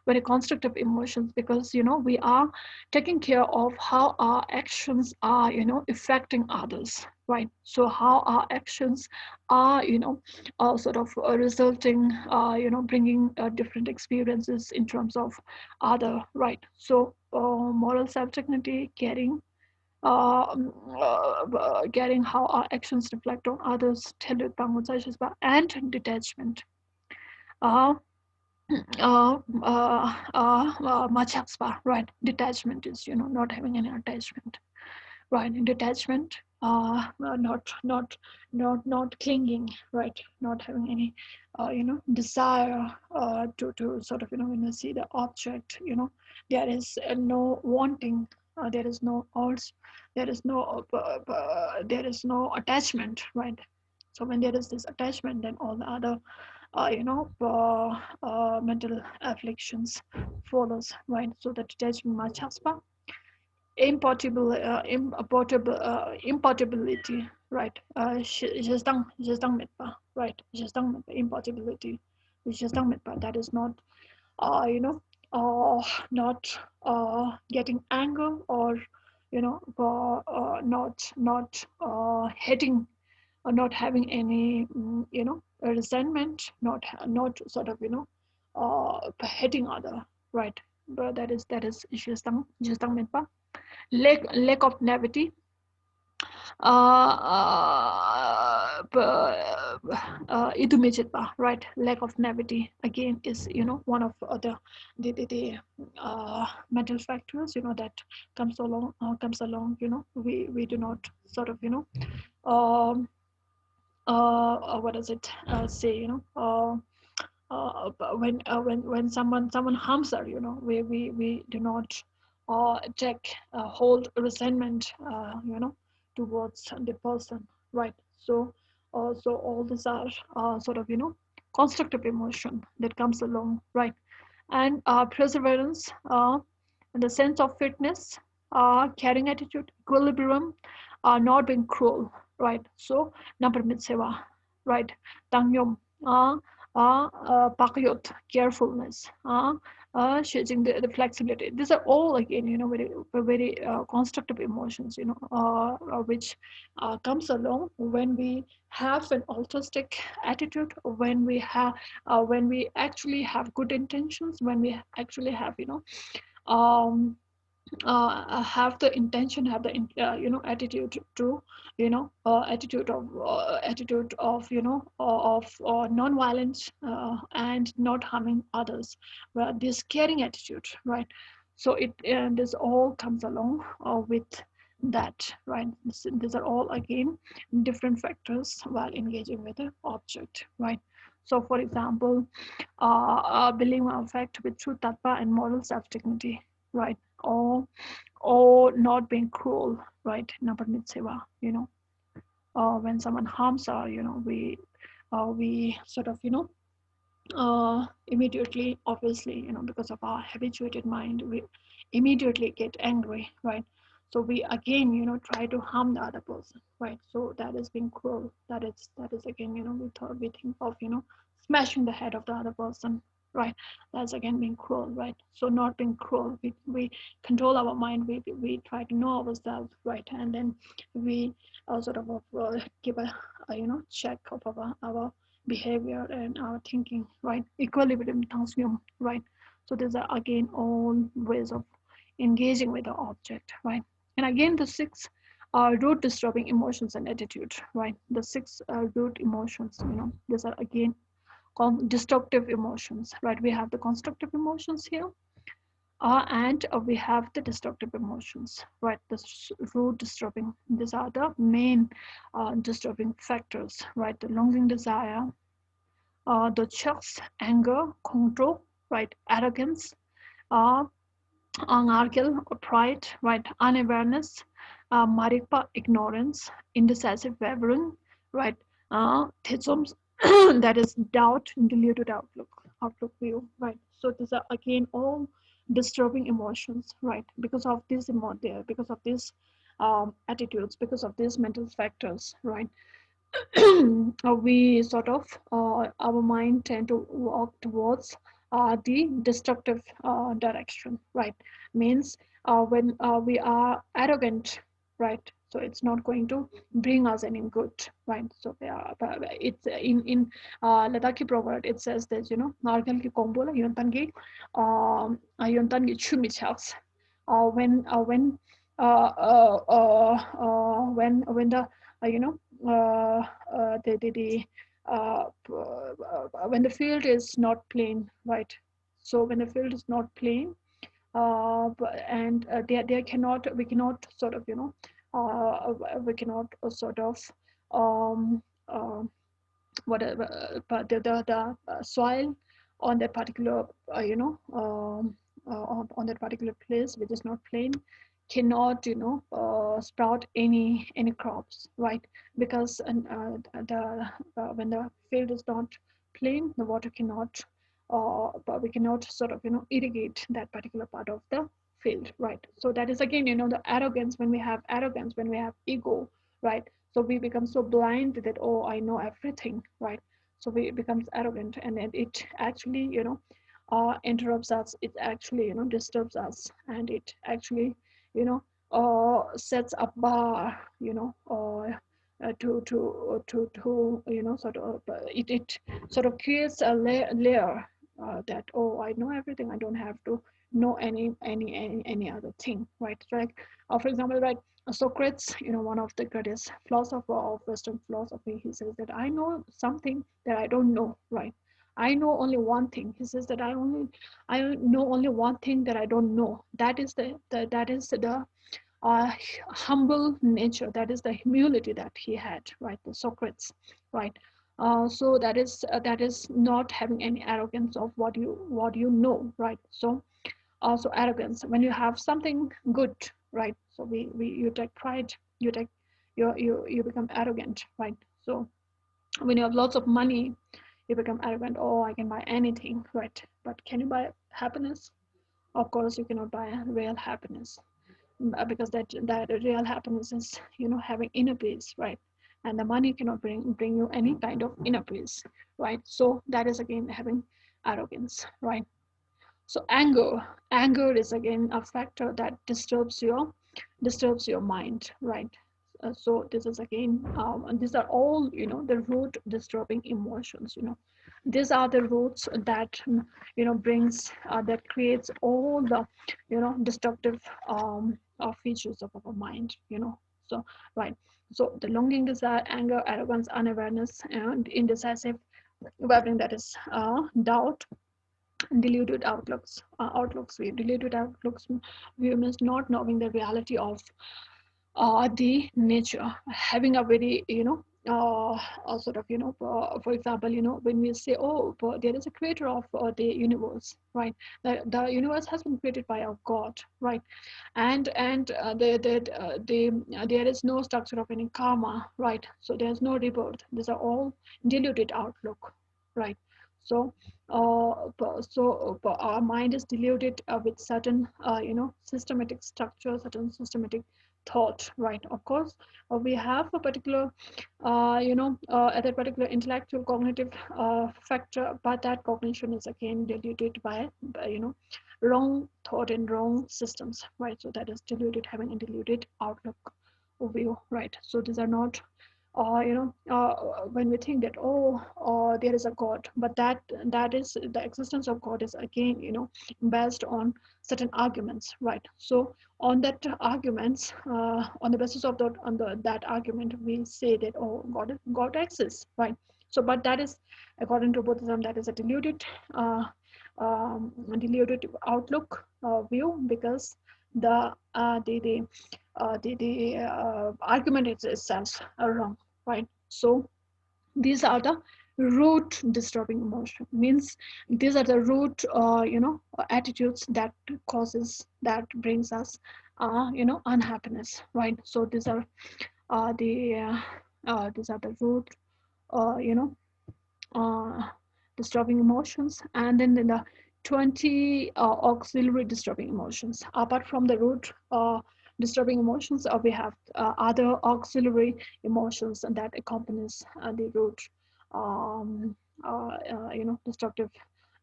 very constructive emotions, because we are taking care of how our actions are affecting others, right? So how our actions are sort of resulting bringing different experiences in terms of other, right? So moral self-dignity, caring, getting how our actions reflect on others, and detachment. Uh, right? Detachment is, not having any attachment, right? And detachment, not clinging, right? Not having any, desire to sort of, when you see the object, there is no wanting, there is no urge, there is no attachment, right? So when there is this attachment, then all the other mental afflictions follows, right? So the detachment machaspa, importability, right? Jestang mitpa, right? Jestang mitpa, importability, jestang mitpa, that is not, not getting anger, or not hating, or not having any resentment, not sort of hating other, right? But that is justang mitpa. Lack of naivety, right? Lack of naivety again is one of the mental factors that comes along. We do not sort of um, what does it say? When someone harms her, we do not take hold resentment, towards the person, right? So all these are sort of constructive emotion that comes along, right? And perseverance, and the sense of fitness, caring attitude, equilibrium, not being cruel, right? So number mitzvah, right? Tangyom, pakyot, carefulness, shading the flexibility. These are all again, very constructive emotions, which comes along when we have an altruistic attitude, when we actually have good intentions, when we actually have um, have the intention, have the attitude to attitude of non-violence, and not harming others, but this caring attitude, right? So this all comes along with that, right? These are all again different factors while engaging with the object, right? So for example, believing our fact with true tattva and moral self-dignity, right? Or not being cruel, right? Naparnitseva, when someone harms our, we sort of, immediately, obviously, because of our habituated mind, we immediately get angry, right? So we again, try to harm the other person, right? So that is being cruel. That is again, we think of, smashing the head of the other person, right? That's again being cruel, right? So not being cruel, we control our mind, we try to know ourselves, right? And then we sort of give a check of our behavior and our thinking, right? Equilibrium transform, right? So these are again all ways of engaging with the object, right? And again, the six root disturbing emotions and attitude, right? The six root emotions, these are again destructive emotions, right? We have the constructive emotions here, and we have the destructive emotions, right? The root disturbing, these are the main disturbing factors, right? The longing desire, the checks, anger, control, right? Arrogance, uh, anarchical or pride, right? Unawareness, marikpa, ignorance, indecisive wavering, right? Thisms, that is doubt, diluted outlook view, right? So these are again all disturbing emotions, right? Because of these attitudes, because of these mental factors, right? We sort of our mind tend to walk towards the destructive direction, right? Means when we are arrogant, right? So it's not going to bring us any good, right? So it's in Ladakhi proverb. It says that nargal ki kombola yontan ki chumi chaks. When when the you know the when the field is not plain, right? So when the field is not plain, and there cannot we cannot sort of we cannot sort of um, uh, whatever but the soil on that particular on that particular place which is not plain cannot sprout any crops, right? Because the when the field is not plain, the water cannot but we cannot sort of irrigate that particular part of the field, right? So that is again the arrogance. When we have arrogance, when we have ego, right? So we become so blind that, oh, I know everything, right? So we becomes arrogant, and then it actually interrupts us. It actually disturbs us, and it actually you know sets a bar, to sort of it sort of creates a layer that, oh, I know everything, I don't have to know any other thing, right? Like for example, right, Socrates, one of the greatest philosopher of Western philosophy, he says that I know something that I don't know, right? I know only one thing. He says that I know only one thing that I don't know. That is that is the uh, humble nature. That is the humility that he had, right? The Socrates, right? So that is not having any arrogance of what you know, right? So also arrogance when you have something good, right? So we you take pride, you take you become arrogant, right? So when you have lots of money, you become arrogant. Oh, I can buy anything, right? But can you buy happiness? Of course you cannot buy real happiness, because that real happiness is having inner peace, right? And the money cannot bring you any kind of inner peace, right? So that is again having arrogance, right? So anger is again a factor that disturbs your mind, right? So this is again, and these are all the root disturbing emotions. These are the roots that brings that creates all the destructive features of our mind. So right. So the longing, desire, anger, arrogance, unawareness, and indecisive wavering, that is doubt, diluted outlooks view. Diluted outlooks view means not knowing the reality of the nature, having a very sort of for example, when we say, oh, there is a creator of the universe, right? The universe has been created by our God, right? And there is no structure of any karma, right? So there's no rebirth. These are all diluted outlook, right? So Our mind is deluded with certain systematic structure, certain systematic thought, right? Of course, we have a particular at that particular intellectual cognitive factor, but that cognition is again diluted by wrong thought and wrong systems, right? So that is diluted, having a diluted outlook view, right? So these are not when we think that, oh, there is a god, but that is the existence of god is again based on certain arguments, right? So on that arguments, on the basis of that argument, we say that, oh, god exists, right? So but that is, according to Buddhism, that is a uh, deluded outlook view, because the argument is itself wrong, right? So these are the root disturbing emotion, means these are the root attitudes that brings us unhappiness, right? So these are the root uh, you know uh, disturbing emotions. And then the 20 auxiliary disturbing emotions. Apart from the root disturbing emotions, we have other auxiliary emotions that accompanies the root destructive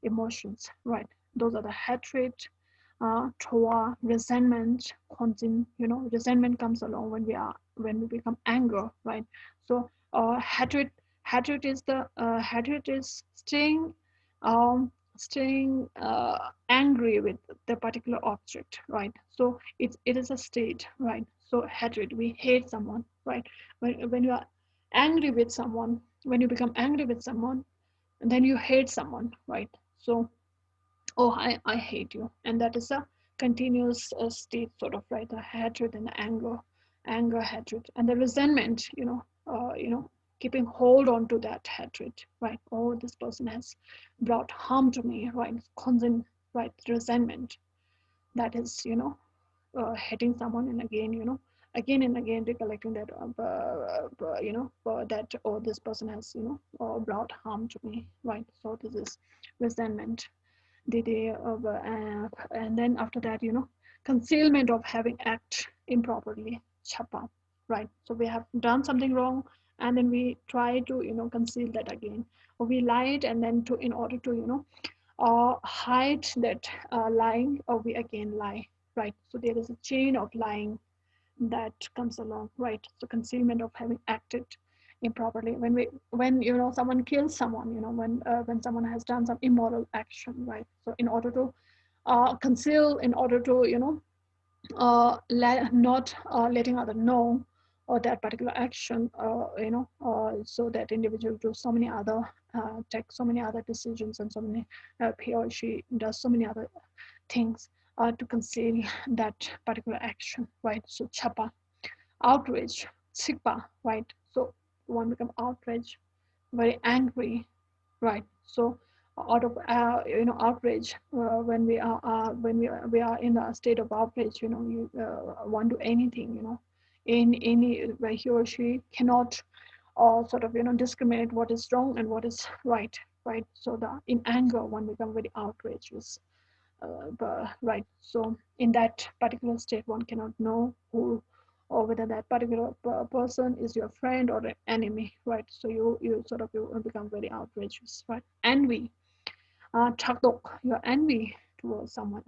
emotions, right? Those are the hatred, troa, resentment, contin. Resentment comes along when we become anger, right? So hatred is staying angry with the particular object, right? So it is a state, right? So hatred, we hate someone, right? When you are angry with someone, when you become angry with someone, then you hate someone, right? So, oh, I hate you, and that is a continuous state, sort of, right? The hatred and the anger, hatred, and the resentment, keeping hold on to that hatred, right? Oh, this person has brought harm to me, right? Constant, right? Resentment, that is, hating someone, and again, again and again recollecting that that, oh, this person has brought harm to me, right? So this is resentment. And then after that, concealment of having act improperly, chapa, right? So we have done something wrong, and then we try to conceal that again, or we lied, and then to in order to hide that lying, or we again lie, right? So there is a chain of lying that comes along, right? So concealment of having acted improperly, when someone kills someone, when someone has done some immoral action, right? So in order to conceal, in order to not letting other know, or that particular action, so that individual do so many other take so many other decisions, and so many he or she does so many other things to conceal that particular action, right? So chapa, outrage, sikpa, right? So one become outraged, very angry, right? So out of outrage, when we are in a state of outrage, you want to do anything, in any where he or she cannot sort of discriminate what is wrong and what is right, right? So the in anger one become very outrageous, right? So in that particular state, one cannot know who, or whether that particular person is your friend or an enemy, right? So you sort of you become very outrageous, right? Envy, chakdok, your envy towards someone,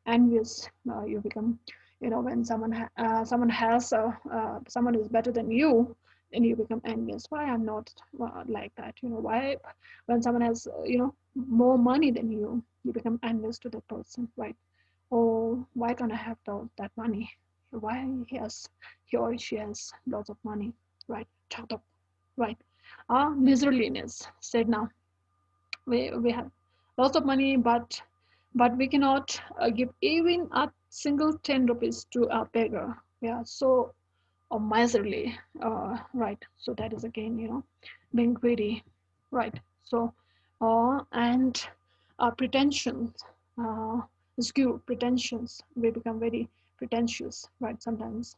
envious. You become, when someone has someone is better than you, and you become envious. Why I'm not like that? Why, when someone has more money than you become envious to that person, right? Or why can't I have that money? Why he or she has lots of money, right? Chakdok, right? Miserliness. Said now, we have lots of money, but we cannot give even a single 10 rupees to a beggar. We are so miserly, right? So that is again, being greedy, right? So and pretensions, skew pretensions, we become very pretentious, right? Sometimes,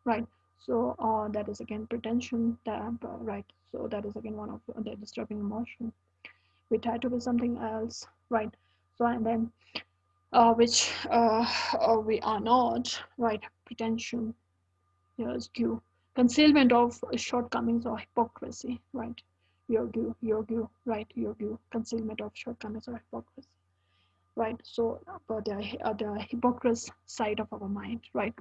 right? So that is again pretension, right? So that is again one of the disturbing emotion. we try to be something else, right? So and then which we are not, right? Pretension, yes, due concealment of shortcomings or hypocrisy, right? Yogu, right? Yogu, concealment of shortcomings or hypocrisy, right? So the hypocrisy side of our mind, right?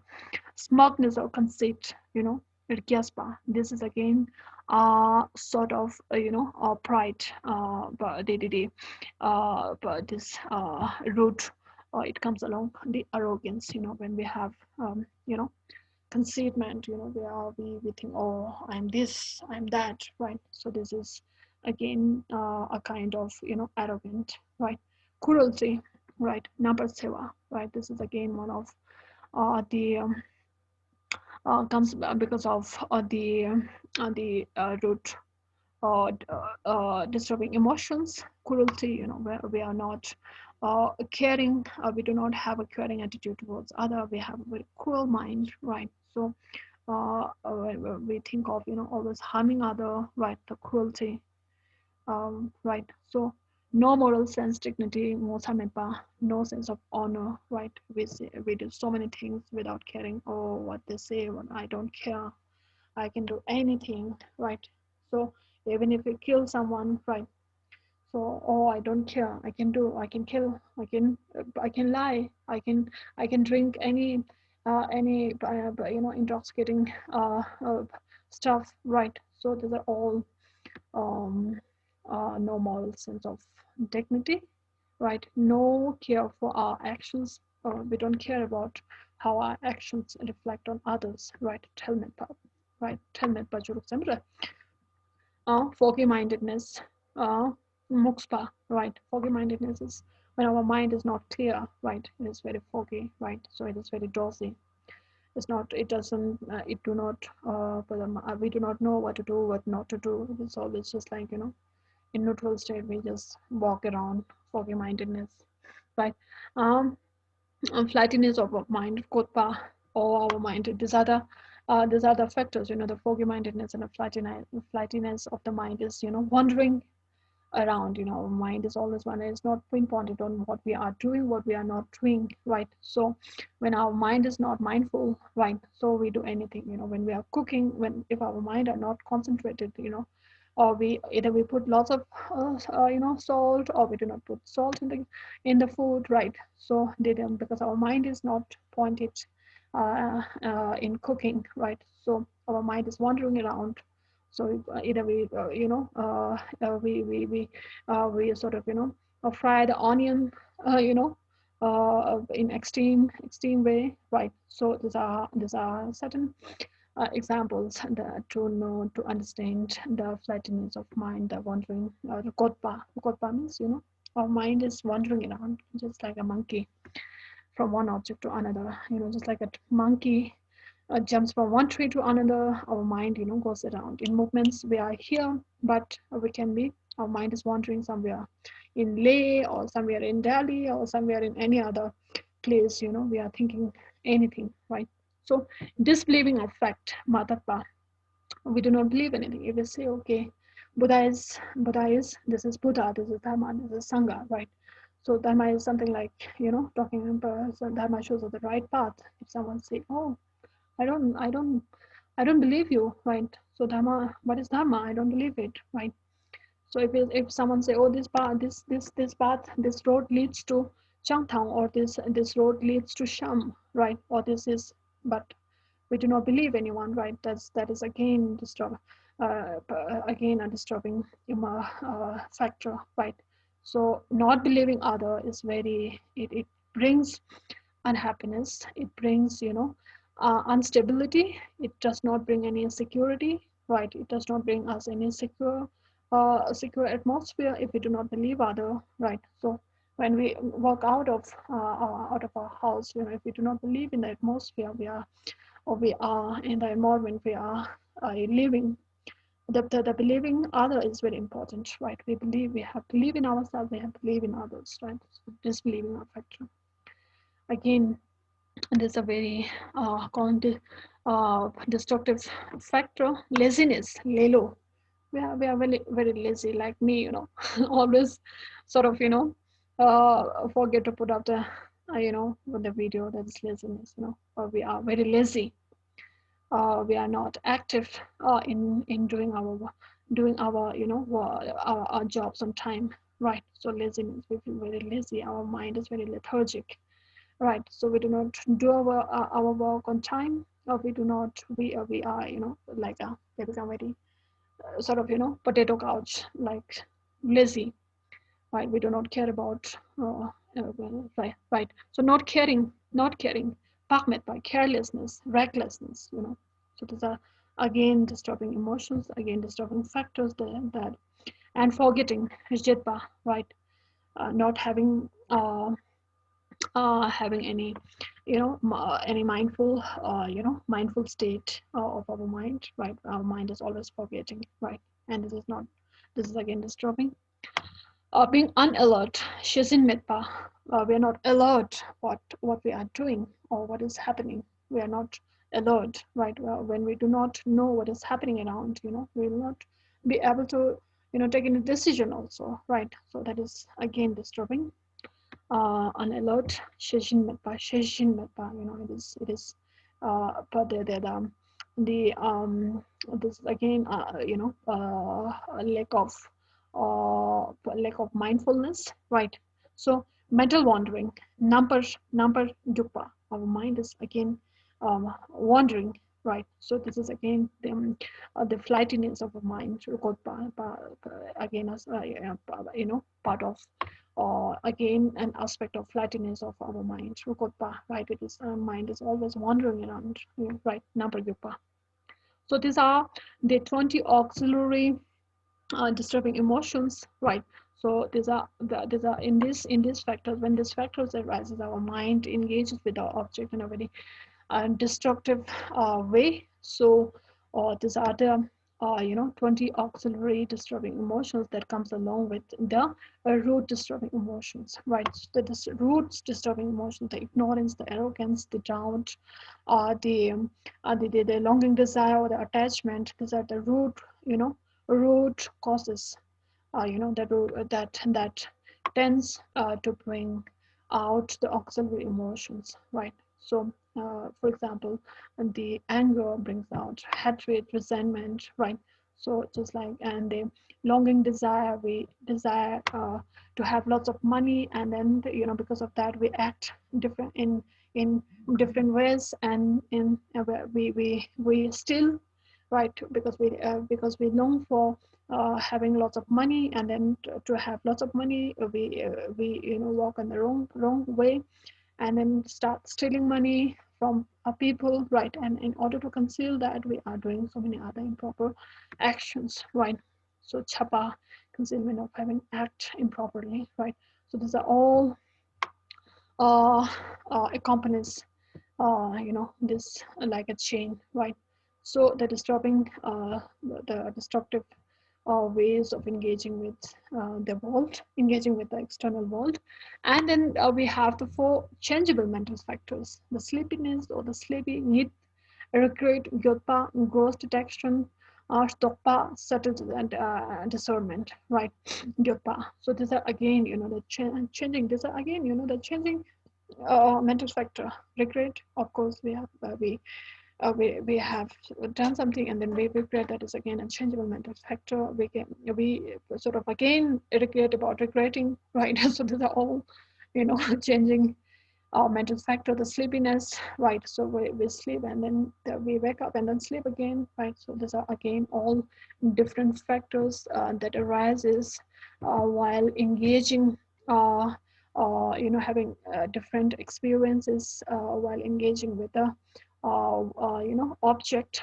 Smugness or conceit, Rikyaspa. This is again sort of pride, but this root, it comes along the arrogance, when we have conceitment, where we think, oh, I'm this, I'm that, right? So this is again a kind of arrogant, right? Cruelty, right? Number seva, right? This is again one of the comes because of the root disturbing emotions, cruelty, where we are not caring, we do not have a caring attitude towards other, we have a very cruel mind, right? So we think of always harming other, right? The cruelty, right? So no moral sense, dignity, no sense of honor, right? We do so many things without caring. Oh, what they say, what I don't care. I can do anything, right? So even if you kill someone, right? So oh, I don't care. I can kill. I can lie. I can drink any intoxicating stuff, right? So these are all um, no moral sense of dignity, right? No care for our actions. We don't care about how our actions reflect on others, right? Right? Foggy mindedness, muxpa, right? Foggy mindedness is when our mind is not clear, right? It is very foggy, right? So it is very drowsy. It's not, it doesn't, it do not, we do not know what to do, what not to do. It's always just like, in neutral state, we just walk around, foggy mindedness, right? Um, flightiness of our mind, kotpa, or our mind. These are the factors, the foggy mindedness and the flightiness of the mind is, wandering around, our mind is always one, it's not pinpointed on what we are doing, what we are not doing, right? So when our mind is not mindful, right, so we do anything, when we are cooking, when if our mind are not concentrated, or we either we put lots of salt, or we do not put salt in the food, right? So they don't, because our mind is not pointed in cooking, right? So our mind is wandering around. So either we sort of fry the onion, in extreme way, right? So these are certain examples that to know, to understand the flatness of mind, the wandering. The Godpa means, our mind is wandering around just like a monkey from one object to another. Just like a monkey jumps from one tree to another, our mind, goes around. In movements, we are here, but we can be, our mind is wandering somewhere in Leh, or somewhere in Delhi, or somewhere in any other place, we are thinking anything, right? So disbelieving of fact, Matatpa, we do not believe anything. If we say, okay, Buddha is, this is Buddha, this is Dharma, this is Sangha, right? So Dharma is something like, talking about, so Dharma shows us the right path. If someone say, oh, I don't, I don't, I don't believe you, right? So Dharma, what is Dharma? I don't believe it, right? So if someone say, oh, this path, this path, this road leads to Changtang, or this road leads to Sham, right? Or this is, but we do not believe anyone, right? That is again again a disturbing factor, right? So not believing other is very, it brings unhappiness, it brings unstability, it does not bring any security, right? It does not bring us any secure atmosphere if we do not believe other, right? So when we walk out of our house, if we do not believe in the atmosphere we are in the environment we are living, the believing other is very important, right? We have to believe in ourselves, we have to believe in others, right? So disbelieving our factor again. There's a very destructive factor, laziness, lelo, we are very very lazy, like me, always sort of, forget to put up the, with the video. That's laziness, or we are very lazy. We are not active in doing our our jobs on time, right? So laziness, we feel very lazy. Our mind is very lethargic, right? So we do not do our work on time, or we do not we are, like they become very sort of, potato couch, like lazy, right? We do not care about right. So not caring partnered by carelessness, recklessness, so these are again disturbing emotions, again disturbing factors that and forgetting jitba, right? Not having any, any mindful state of our mind, right? Our mind is always forgetting, right? And this is again disturbing. Being unalert, Shizin Mitpa, we are not alert what we are doing or what is happening. We are not alert, right? Well, when we do not know what is happening around, we will not be able to, take any decision also, right? So that is again disturbing. Unalert, Shizin Mitpa, it is, but the this again, lack of mindfulness, right? So mental wandering, number dupa. Our mind is again wandering, right? So this is again the flightiness of the mind, again as part of, or again an aspect of flightiness of our mind. Right? It is mind is always wandering around, right? Number dupa. So these are the 20 auxiliary disturbing emotions, right? So these are in these factors. When these factors arises, our mind engages with our object in a very destructive way. So these are the 20 auxiliary disturbing emotions that comes along with the root disturbing emotions, right? So the roots disturbing emotions, the ignorance, the arrogance, the doubt, the longing desire, or the attachment. These are the root causes, that tends to bring out the auxiliary emotions, right? So, for example, the anger brings out hatred, resentment, right? So just like, and the longing desire, we desire to have lots of money, and then because of that we act different in different ways, and we still, right? Because we long for having lots of money, and then to have lots of money, we walk in the wrong way, and then start stealing money from people, right? And in order to conceal that, we are doing so many other improper actions, right? So chapa, concealment of having act improperly, right? So these are all uh, accompanies this like a chain, right? So the destructive ways of engaging with the world, engaging with the external world. And then we have the four changeable mental factors: the sleepiness or the sleepy need, regret, gyotpa, gross detection, stokpa, subtle and discernment, right? Gyotpa. So these are again, the changing. These are again, the changing mental factor. Regret, of course, we have done something, and then we regret. That is again a changeable mental factor. We sort of again regret about regretting, right? So these are all, changing our mental factor. The sleepiness, right? So we sleep, and then we wake up and then sleep again, right? So these are again all different factors that arises while engaging, uh, having different experiences while engaging with the object.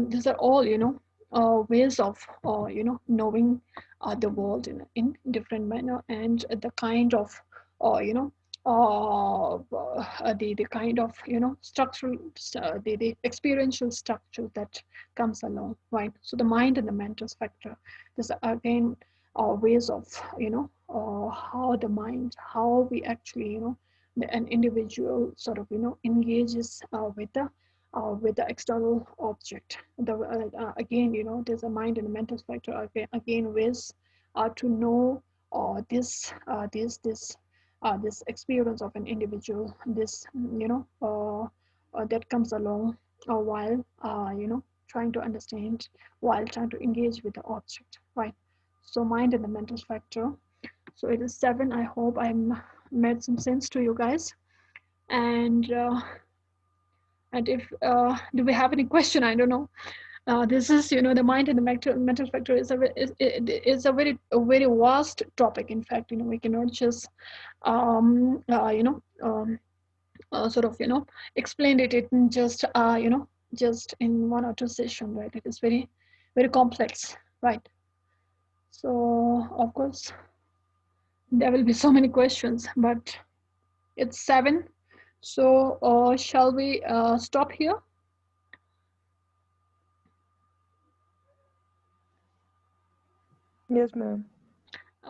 These are all, ways of, knowing the world in different manner, and the kind of, you know, the kind of, structural, the experiential structure that comes along, right? So the mind and the mental factor. This again ways of, how the mind, how we actually, an individual sort of, engages with the with the external object. Again, you know, there's a mind and a mental factor. Again, ways to know this experience of an individual, this you know that comes along while you know trying to understand, while trying to engage with the object, right? So mind and the mental factor. So it is 7. I hope I made some sense to you guys. And if do we have any question? I don't know. This is, you know, the mind and the mental factor is a very vast topic. In fact, you know, we cannot just you know sort of, you know, explain it in just you know, just in 1 or 2 sessions, right? It is very complex, right? So of course there will be so many questions, but it's 7. So shall we stop here? Yes, ma'am.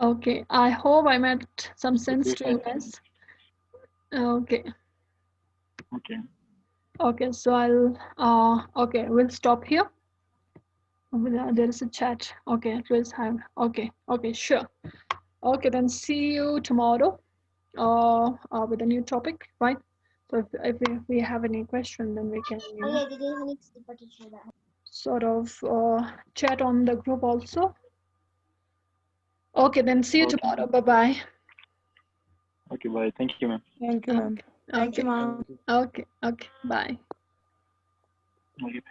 Okay, I hope I made some sense to you guys. Okay. Okay. Okay, so okay, we'll stop here. There is a chat. Okay, please have. Okay, sure. Okay, then see you tomorrow with a new topic, right? So if we have any question, then we can, you know, sort of chat on the group also. Okay, then see you Okay. tomorrow. Bye-bye. Okay, bye. Thank you, ma'am. Thank you, ma'am. Okay, Thank you, ma'am. okay, bye. Okay.